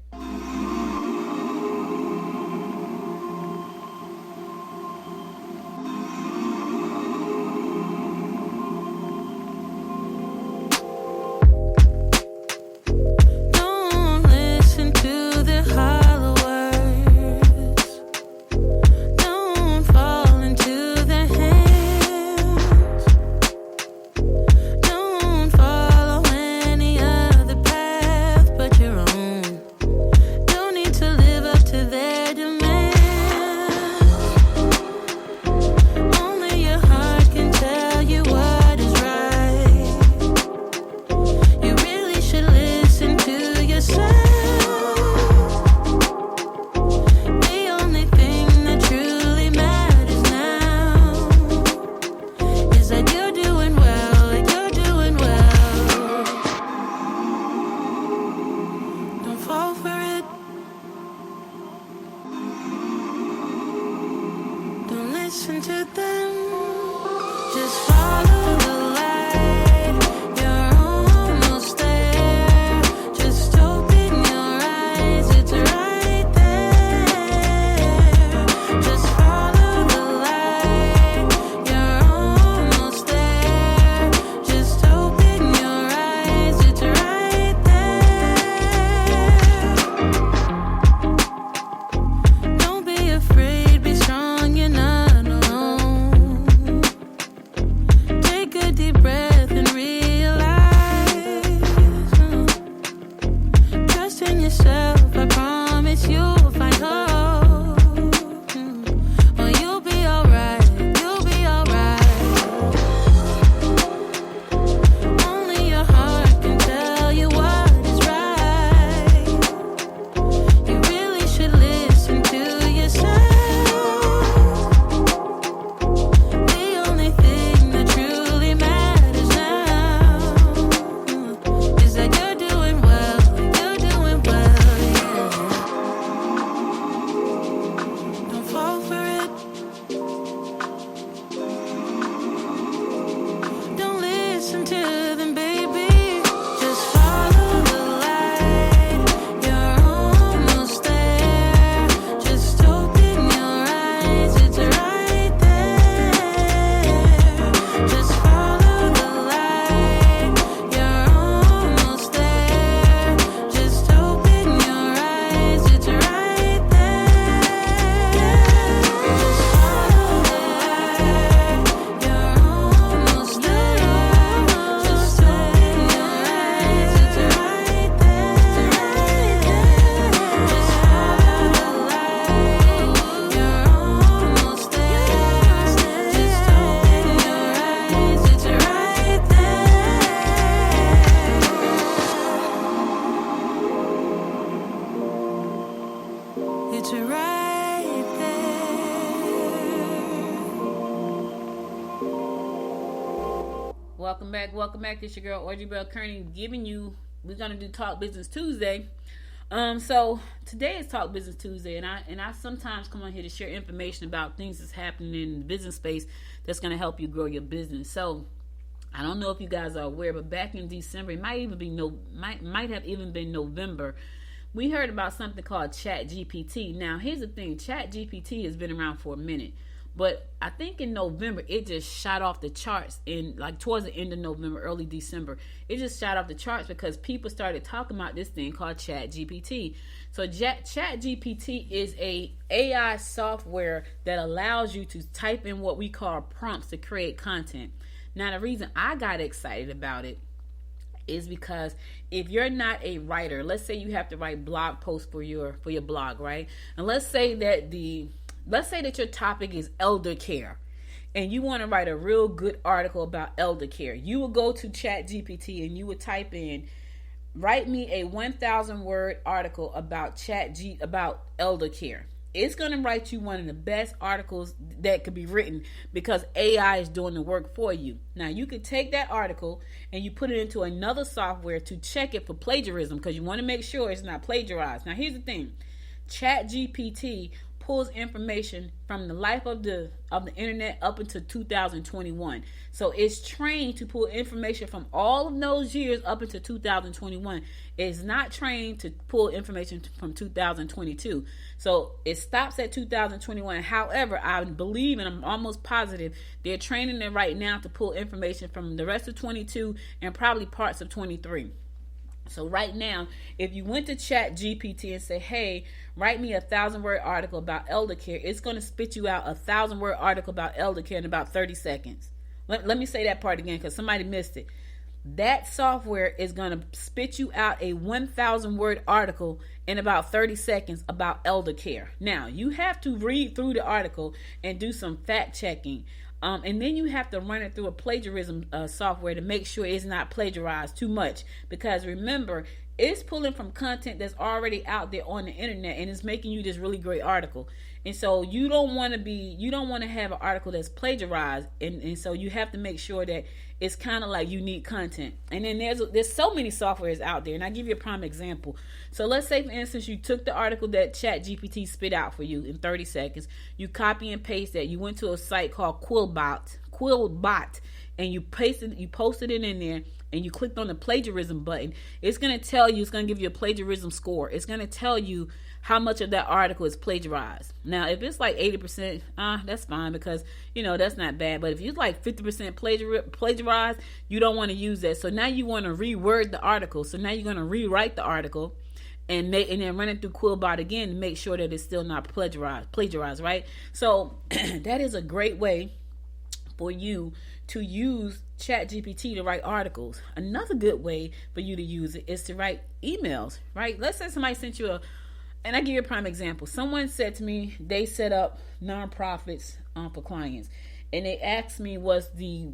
Welcome back. This your girl Audrey Bell Kearney we're gonna do Talk Business Tuesday. So today is Talk Business Tuesday, and I sometimes come on here to share information about things that's happening in the business space that's gonna help you grow your business. So I don't know if you guys are aware, but back in December, it might have even been November, we heard about something called ChatGPT. Now here's the thing, ChatGPT has been around for a minute. But I think in November, it just shot off the charts towards the end of November, early December. It just shot off the charts because people started talking about this thing called ChatGPT. So ChatGPT is a AI software that allows you to type in what we call prompts to create content. Now, the reason I got excited about it, is because if you're not a writer, let's say you have to write blog posts for your blog, right? And let's say that your topic is elder care, and you want to write a real good article about elder care. You would go to ChatGPT and you would type in, write me a 1,000 word article about about elder care. It's going to write you one of the best articles that could be written because AI is doing the work for you. Now, you could take that article and you put it into another software to check it for plagiarism because you want to make sure it's not plagiarized. Now, here's the thing. ChatGPT pulls information from the life of the internet up until 2021. So it's trained to pull information from all of those years up until 2021. It's not trained to pull information from 2022. So it stops at 2021. However, I believe and I'm almost positive they're training it right now to pull information from the rest of 22 and probably parts of 23. So right now, if you went to ChatGPT and say, hey, write me a 1,000 word article about elder care, it's going to spit you out a 1,000 word article about elder care in about 30 seconds. Let me say that part again because somebody missed it. That software is going to spit you out a 1,000 word article in about 30 seconds about elder care. Now, you have to read through the article and do some fact checking. And then you have to run it through a plagiarism software to make sure it's not plagiarized too much. Because remember, it's pulling from content that's already out there on the internet and it's making you this really great article. And so you don't want to have an article that's plagiarized. And so you have to make sure that it's kind of like unique content. And then there's so many softwares out there. And I'll give you a prime example. So let's say, for instance, you took the article that ChatGPT spit out for you in 30 seconds. You copy and paste that. You went to a site called Quillbot, and you posted it in there. And you clicked on the plagiarism button, it's going to tell you, it's going to give you a plagiarism score. It's going to tell you how much of that article is plagiarized. Now, if it's like 80%, that's fine because, that's not bad. But if you're like 50% plagiarized, you don't want to use that. So now you want to reword the article. So now you're going to rewrite the article and then run it through Quillbot again to make sure that it's still not plagiarized, right? So that is a great way for you to use ChatGPT to write articles. Another good way for you to use it is to write emails, right? Let's say somebody sent you and I give you a prime example. Someone said to me, they set up nonprofits for clients. And they asked me, was the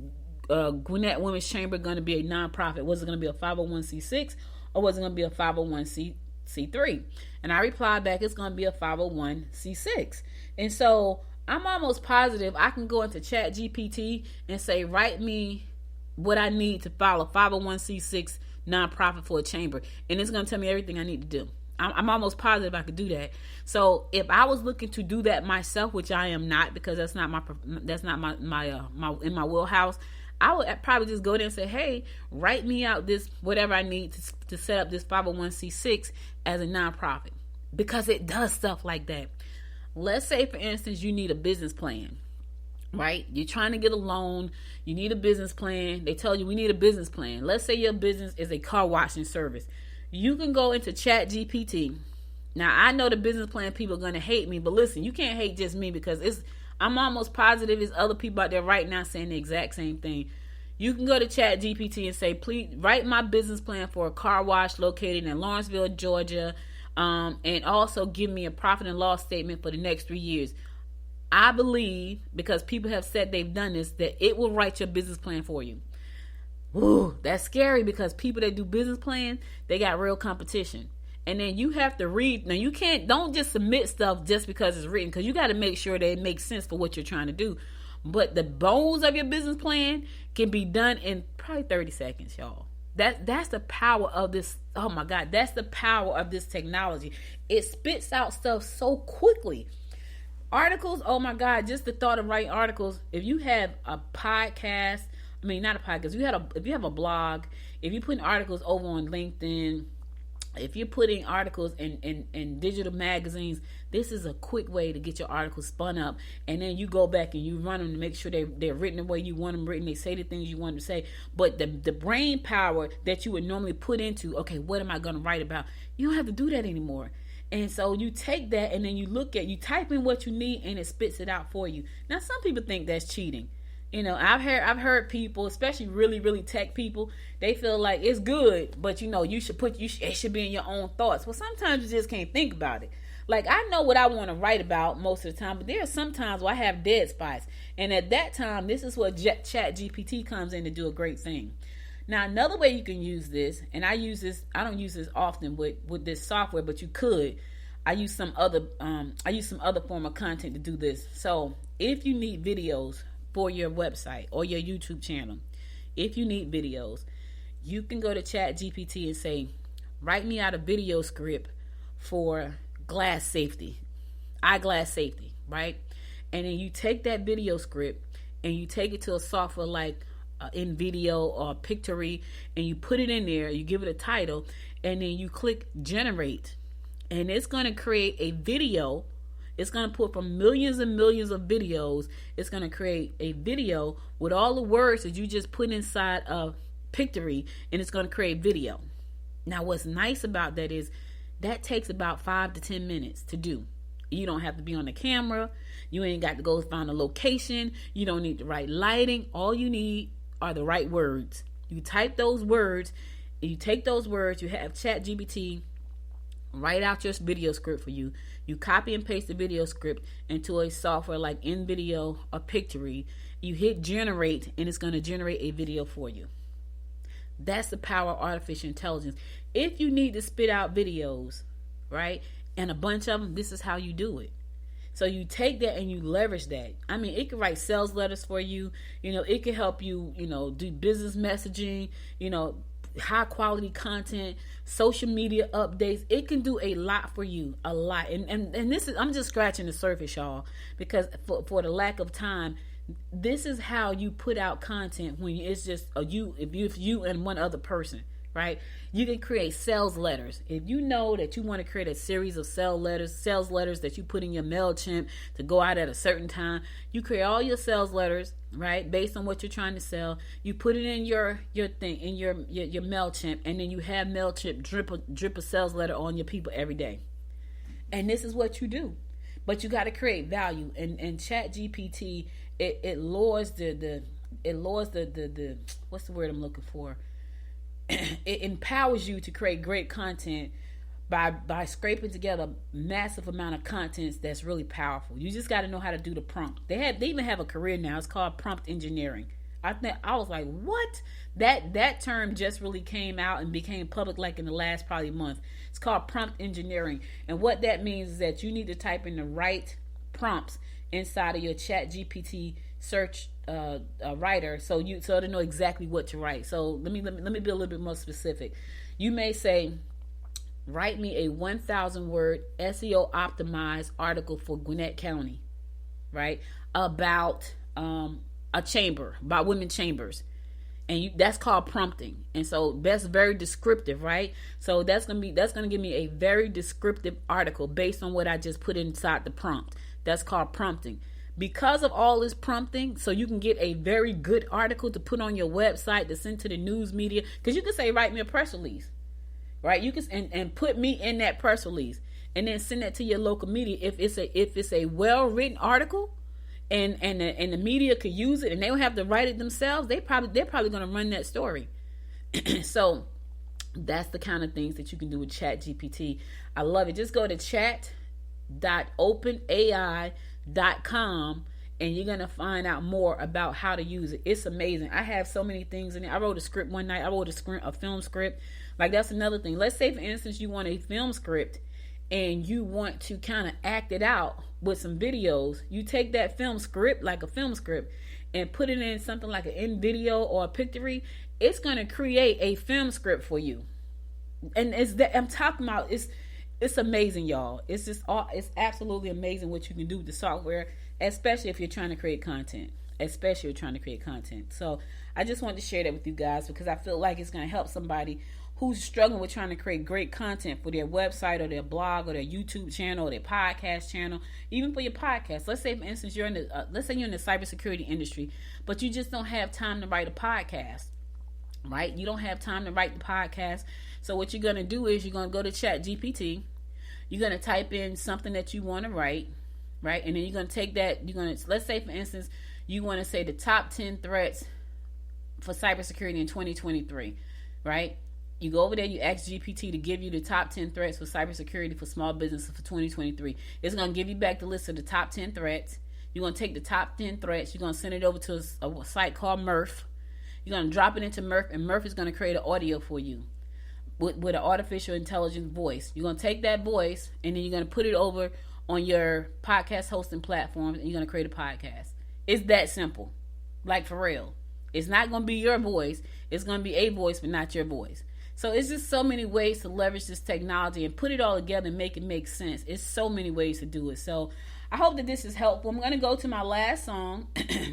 Gwinnett Women's Chamber going to be a nonprofit? Was it going to be a 501c6 or was it going to be a 501c3? And I replied back, it's going to be a 501c6. And so I'm almost positive I can go into ChatGPT and say, write me what I need to file a 501c6 nonprofit for a chamber. And it's going to tell me everything I need to do. I'm almost positive I could do that. So if I was looking to do that myself, which I am not because that's not my in my wheelhouse, I would probably just go there and say, hey, write me out this, whatever I need to set up this 501c6 as a nonprofit, because it does stuff like that. Let's say, for instance, you need a business plan, right? You're trying to get a loan. You need a business plan. They tell you we need a business plan. Let's say your business is a car washing service. You can go into ChatGPT. Now, I know the business plan people are going to hate me, but listen, you can't hate just me because I'm almost positive there's other people out there right now saying the exact same thing. You can go to ChatGPT and say, please write my business plan for a car wash located in Lawrenceville, Georgia. And also give me a profit and loss statement for the next 3 years. I believe, because people have said they've done this, that it will write your business plan for you. Ooh, that's scary because people that do business plans, they got real competition. And then you have to read. Now, don't just submit stuff just because it's written, because you got to make sure that it makes sense for what you're trying to do. But the bones of your business plan can be done in probably 30 seconds, y'all. That's the power of this. Oh my God, that's the power of this technology. It spits out stuff so quickly. Articles, oh my God, just the thought of writing articles. If you have a podcast, not a podcast, if you have a blog, if you put articles over on LinkedIn, if you're putting articles in digital magazines, this is a quick way to get your articles spun up. And then you go back and you run them to make sure they're written the way you want them written. They say the things you want them to say. But the brain power that you would normally put into, okay, what am I going to write about? You don't have to do that anymore. And so you take that and then you type in what you need and it spits it out for you. Now, some people think that's cheating. I've heard people, especially really, really tech people, they feel like it's good, but it should be in your own thoughts. Well, sometimes you just can't think about it. Like, I know what I want to write about most of the time, but there are some times where I have dead spots. And at that time, this is where ChatGPT comes in to do a great thing. Now, another way you can use this, and I don't use this often with this software, but you could. I use some other form of content to do this. So if you need videos for your website or your YouTube channel, if you need videos, you can go to ChatGPT and say, write me out a video script for eyeglass safety, right? And then you take that video script and you take it to a software like InVideo or Pictory, and you put it in there, you give it a title, and then you click generate, and it's going to create a video. It's going to pull from millions and millions of videos. It's going to create a video with all the words that you just put inside of Pictory, and it's going to create video. Now, what's nice about that is that takes about 5 to 10 minutes to do. You don't have to be on the camera. You ain't got to go find a location. You don't need the right lighting. All you need are the right words. You type those words, and you take those words, you have ChatGPT write out your video script for you. You copy and paste the video script into a software like InVideo or Pictory. You hit generate, and it's going to generate a video for you. That's the power of artificial intelligence. If you need to spit out videos, right, and a bunch of them, this is how you do it. So you take that and you leverage that. I mean, it can write sales letters for you. It can help you, do business messaging, high quality content, social media updates. It can do a lot for you, a lot. And this is, I'm just scratching the surface, y'all, because for the lack of time, this is how you put out content when it's just if you and one other person, right? You can create sales letters. If you know that you want to create a series of sales letters that you put in your MailChimp to go out at a certain time, you create all your sales letters, right, based on what you're trying to sell. You put it in your thing, in your MailChimp, and then you have MailChimp drip a sales letter on your people every day. And this is what you do. But you got to create value. And ChatGPT, it lowers the what's the word I'm looking for? It empowers you to create great content by scraping together a massive amount of content that's really powerful. You just got to know how to do the prompt. They even have a career now. It's called prompt engineering. I was like, what? That term just really came out and became public like in the last probably month. It's called prompt engineering. And what that means is that you need to type in the right prompts inside of your ChatGPT search writer so to know exactly what to write. So let me be a little bit more specific. You may say, write me a 1,000 word SEO optimized article for Gwinnett County, right? About a chamber, about women chambers. And that's called prompting. And so that's very descriptive, right? So that's gonna give me a very descriptive article based on what I just put inside the prompt. That's called prompting. Because of all this prompting, so you can get a very good article to put on your website, to send to the news media. Because you can say, write me a press release, right? You can and put me in that press release, and then send that to your local media. If it's a well written article, and the media could use it, and they don't have to write it themselves, they're probably going to run that story. So that's the kind of things that you can do with ChatGPT. I love it. Just go to chat.openai.com and you're going to find out more about how to use it. It's amazing. I have so many things in it. I wrote a script one night. I wrote a film script. Like, that's another thing. Let's say, for instance, you want a film script and you want to kind of act it out with some videos. You take that film script, like a film script, and put it in something like an InVideo or a Pictory. It's going to create a film script for you. And it's that I'm talking about. It's amazing, y'all. It's absolutely amazing what you can do with the software, especially if you're trying to create content. So I just wanted to share that with you guys because I feel like it's going to help somebody who's struggling with trying to create great content for their website or their blog or their YouTube channel or their podcast channel, even for your podcast. Let's say, for instance, you're in the cybersecurity industry, but you just don't have time to write a podcast, right? You don't have time to write the podcast. So what you're going to do is you're going to go to ChatGPT. You're going to type in something that you want to write, right? And then you're going to take that. Let's say, for instance, you want to say the top 10 threats for cybersecurity in 2023, right? You go over there, you ask GPT to give you the top 10 threats for cybersecurity for small businesses for 2023. It's going to give you back the list of the top 10 threats. You're going to take the top 10 threats. You're going to send it over to a site called Murph. You're going to drop it into Murph, and Murph is going to create an audio for you with an artificial intelligence voice. You're going to take that voice, and then you're going to put it over on your podcast hosting platforms, and you're going to create a podcast. It's that simple. Like, for real. It's not going to be your voice. It's going to be a voice, but not your voice. So it's just so many ways to leverage this technology and put it all together and make it make sense. It's so many ways to do it. So I hope that this is helpful. I'm going to go to my last song.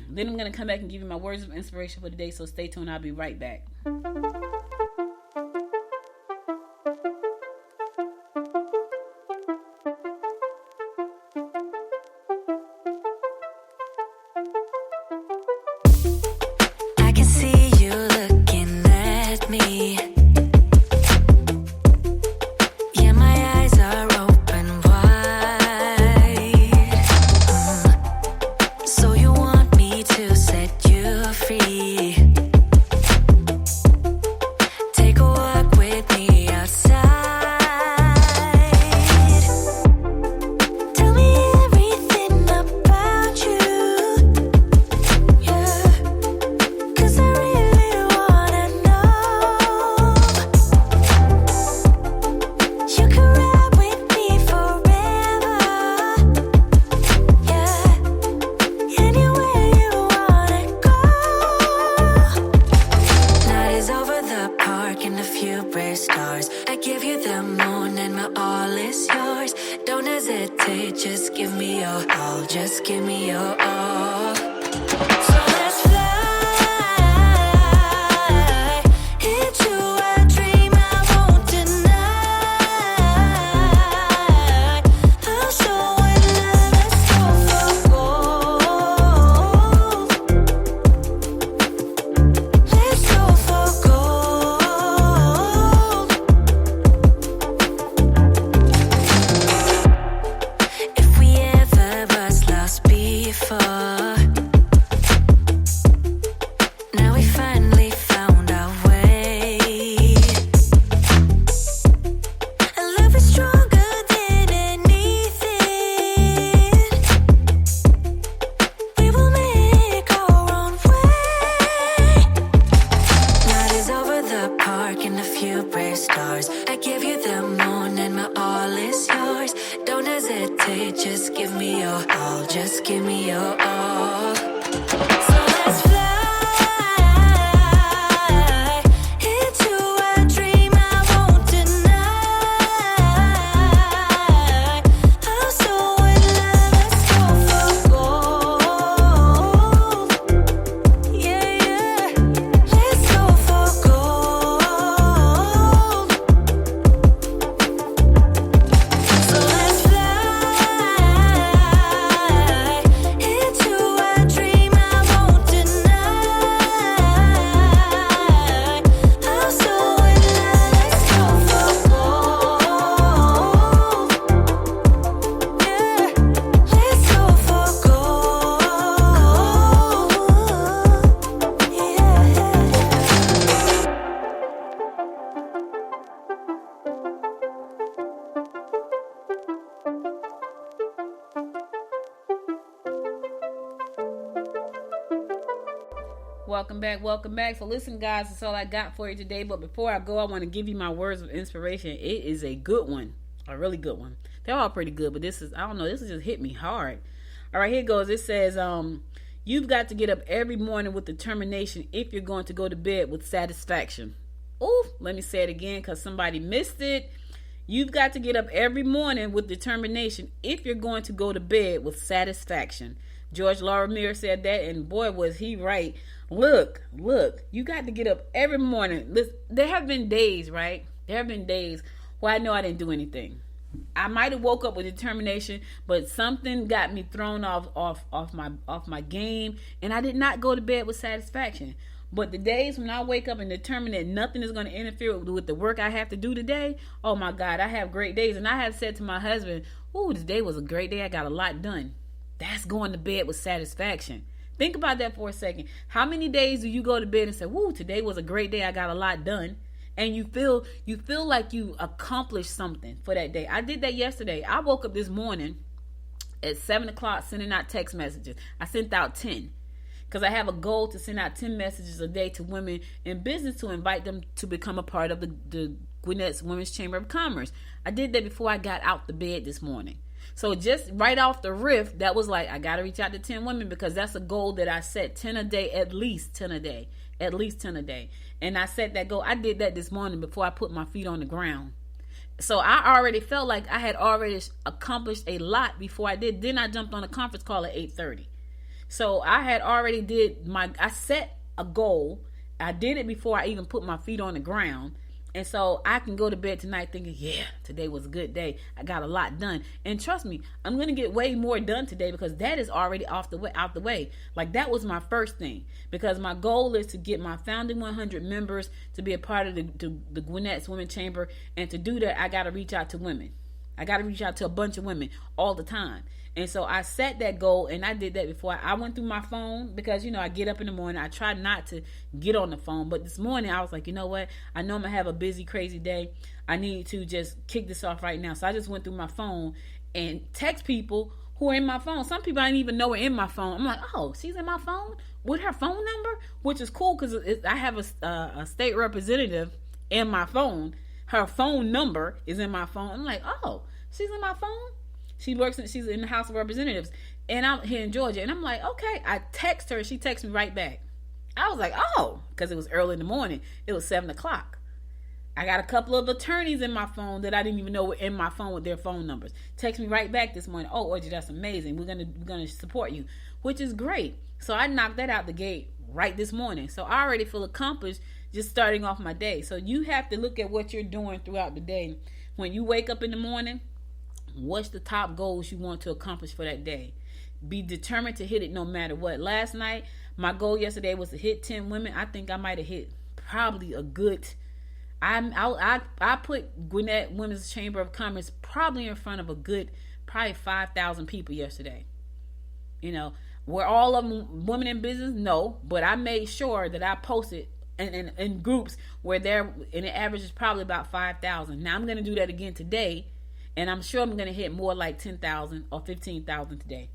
Then I'm going to come back and give you my words of inspiration for today. So stay tuned. I'll be right back. I can see you looking at me. Just give me your all, just give me your all. So let's fly into a dream I won't deny. I'll show it, let's go for gold. Let's go for gold. If we ever was lost before, now we finally found our way. And love is stronger than anything. We will make our own way. Night is over the park and a few brave stars. I give you the moon and my all is yours. Don't hesitate, just give me your all, just give me your all. So let's fly into a dream I won't deny. I'll show it, let's go for gold. Yeah, yeah, let's go for gold. So let's fly into a dream I won't deny. I'll show it, let's go for gold. Yeah, let's go for gold. Welcome back. So listen, guys, that's all I got for you today. But before I go, I want to give you my words of inspiration. It is a good one, a really good one. They're all pretty good, but this is, I don't know, this has just hit me hard. All right, here it goes. It says, you've got to get up every morning with determination if you're going to go to bed with satisfaction. Ooh, let me say it again because somebody missed it. You've got to get up every morning with determination if you're going to go to bed with satisfaction. George Lorimer said that, and boy, was he right. Look, you got to get up every morning. Listen, there have been days, right? There have been days where I know I didn't do anything. I might have woke up with determination, but something got me thrown off my game, and I did not go to bed with satisfaction. But the days when I wake up and determine that nothing is going to interfere with the work I have to do today, oh my God, I have great days. And I have said to my husband, "Ooh, today was a great day. I got a lot done." That's going to bed with satisfaction. Think about that for a second. How many days do you go to bed and say, woo, today was a great day. I got a lot done. And you feel like you accomplished something for that day. I did that yesterday. I woke up this morning at 7 o'clock sending out text messages. I sent out 10 because I have a goal to send out 10 messages a day to women in business to invite them to become a part of the Gwinnett's Women's Chamber of Commerce. I did that before I got out the bed this morning. So just right off the riff, that was like, I got to reach out to 10 women because that's a goal that I set, 10 a day, at least 10 a day. And I set that goal. I did that this morning before I put my feet on the ground. So I already felt like I had already accomplished a lot before I did. Then I jumped on a conference call at 8:30. So I had already I set a goal. I did it before I even put my feet on the ground. And so I can go to bed tonight thinking, yeah, today was a good day. I got a lot done. And trust me, I'm going to get way more done today because that is already out the way. Like that was my first thing because my goal is to get my founding 100 members to be a part of the Gwinnett's Women's Chamber. And to do that, I got to reach out to women. I got to reach out to a bunch of women all the time. And so I set that goal, and I did that before. I went through my phone because, I get up in the morning. I try not to get on the phone. But this morning, I was like, you know what? I know I'm going to have a busy, crazy day. I need to just kick this off right now. So I just went through my phone and text people who are in my phone. Some people I didn't even know were in my phone. I'm like, oh, she's in my phone with her phone number? Which is cool because I have a state representative in my phone. Her phone number is in my phone. I'm like, oh, she's in my phone? She's in the House of Representatives, and I'm here in Georgia. And I'm like, okay. I text her, she texts me right back. I was like, oh, because it was early in the morning. It was 7 o'clock. I got a couple of attorneys in my phone that I didn't even know were in my phone with their phone numbers. Text me right back this morning. Oh, Audrey, that's amazing. We're gonna support you, which is great. So I knocked that out the gate right this morning. So I already feel accomplished just starting off my day. So you have to look at what you're doing throughout the day. When you wake up in the morning, what's the top goals you want to accomplish for that day? Be determined to hit it no matter what. Last night, my goal yesterday was to hit 10 women. I think I might have hit probably a good... I put Gwinnett Women's Chamber of Commerce probably in front of a good, probably 5,000 people yesterday. Were all of them women in business? No, but I made sure that I posted in groups where and the average is probably about 5,000. Now I'm going to do that again today. And I'm sure I'm going to hit more like 10,000 or 15,000 today.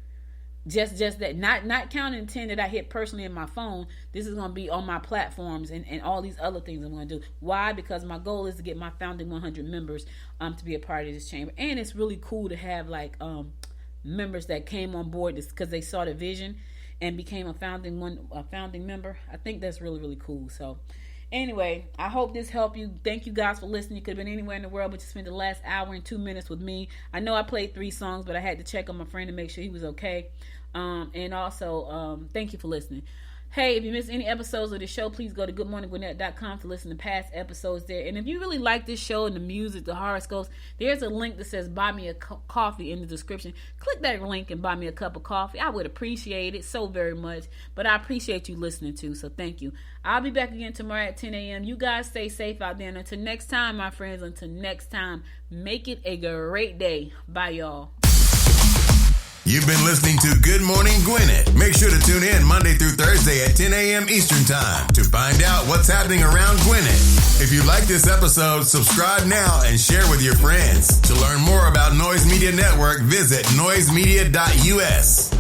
Just that, not counting 10 that I hit personally in my phone. This is going to be on my platforms and all these other things I'm going to do. Why? Because my goal is to get my founding 100 members to be a part of this chamber. And it's really cool to have members that came on board because they saw the vision and became a founding member. I think that's really, really cool. So anyway, I hope this helped you. Thank you guys for listening. You could have been anywhere in the world, but you spent the last hour and 2 minutes with me. I know I played 3 songs, but I had to check on my friend to make sure he was okay. And also, thank you for listening. Hey, if you missed any episodes of the show, please go to goodmorninggwinnett.com to listen to past episodes there. And if you really like this show and the music, the horoscopes, there's a link that says buy me a coffee in the description. Click that link and buy me a cup of coffee. I would appreciate it so very much. But I appreciate you listening too, so thank you. I'll be back again tomorrow at 10 a.m. You guys stay safe out there. And until next time, my friends, make it a great day. Bye, y'all. You've been listening to Good Morning Gwinnett. Make sure to tune in Monday through Thursday at 10 a.m. Eastern Time to find out what's happening around Gwinnett. If you like this episode, subscribe now and share with your friends. To learn more about Noise Media Network, visit noisemedia.us.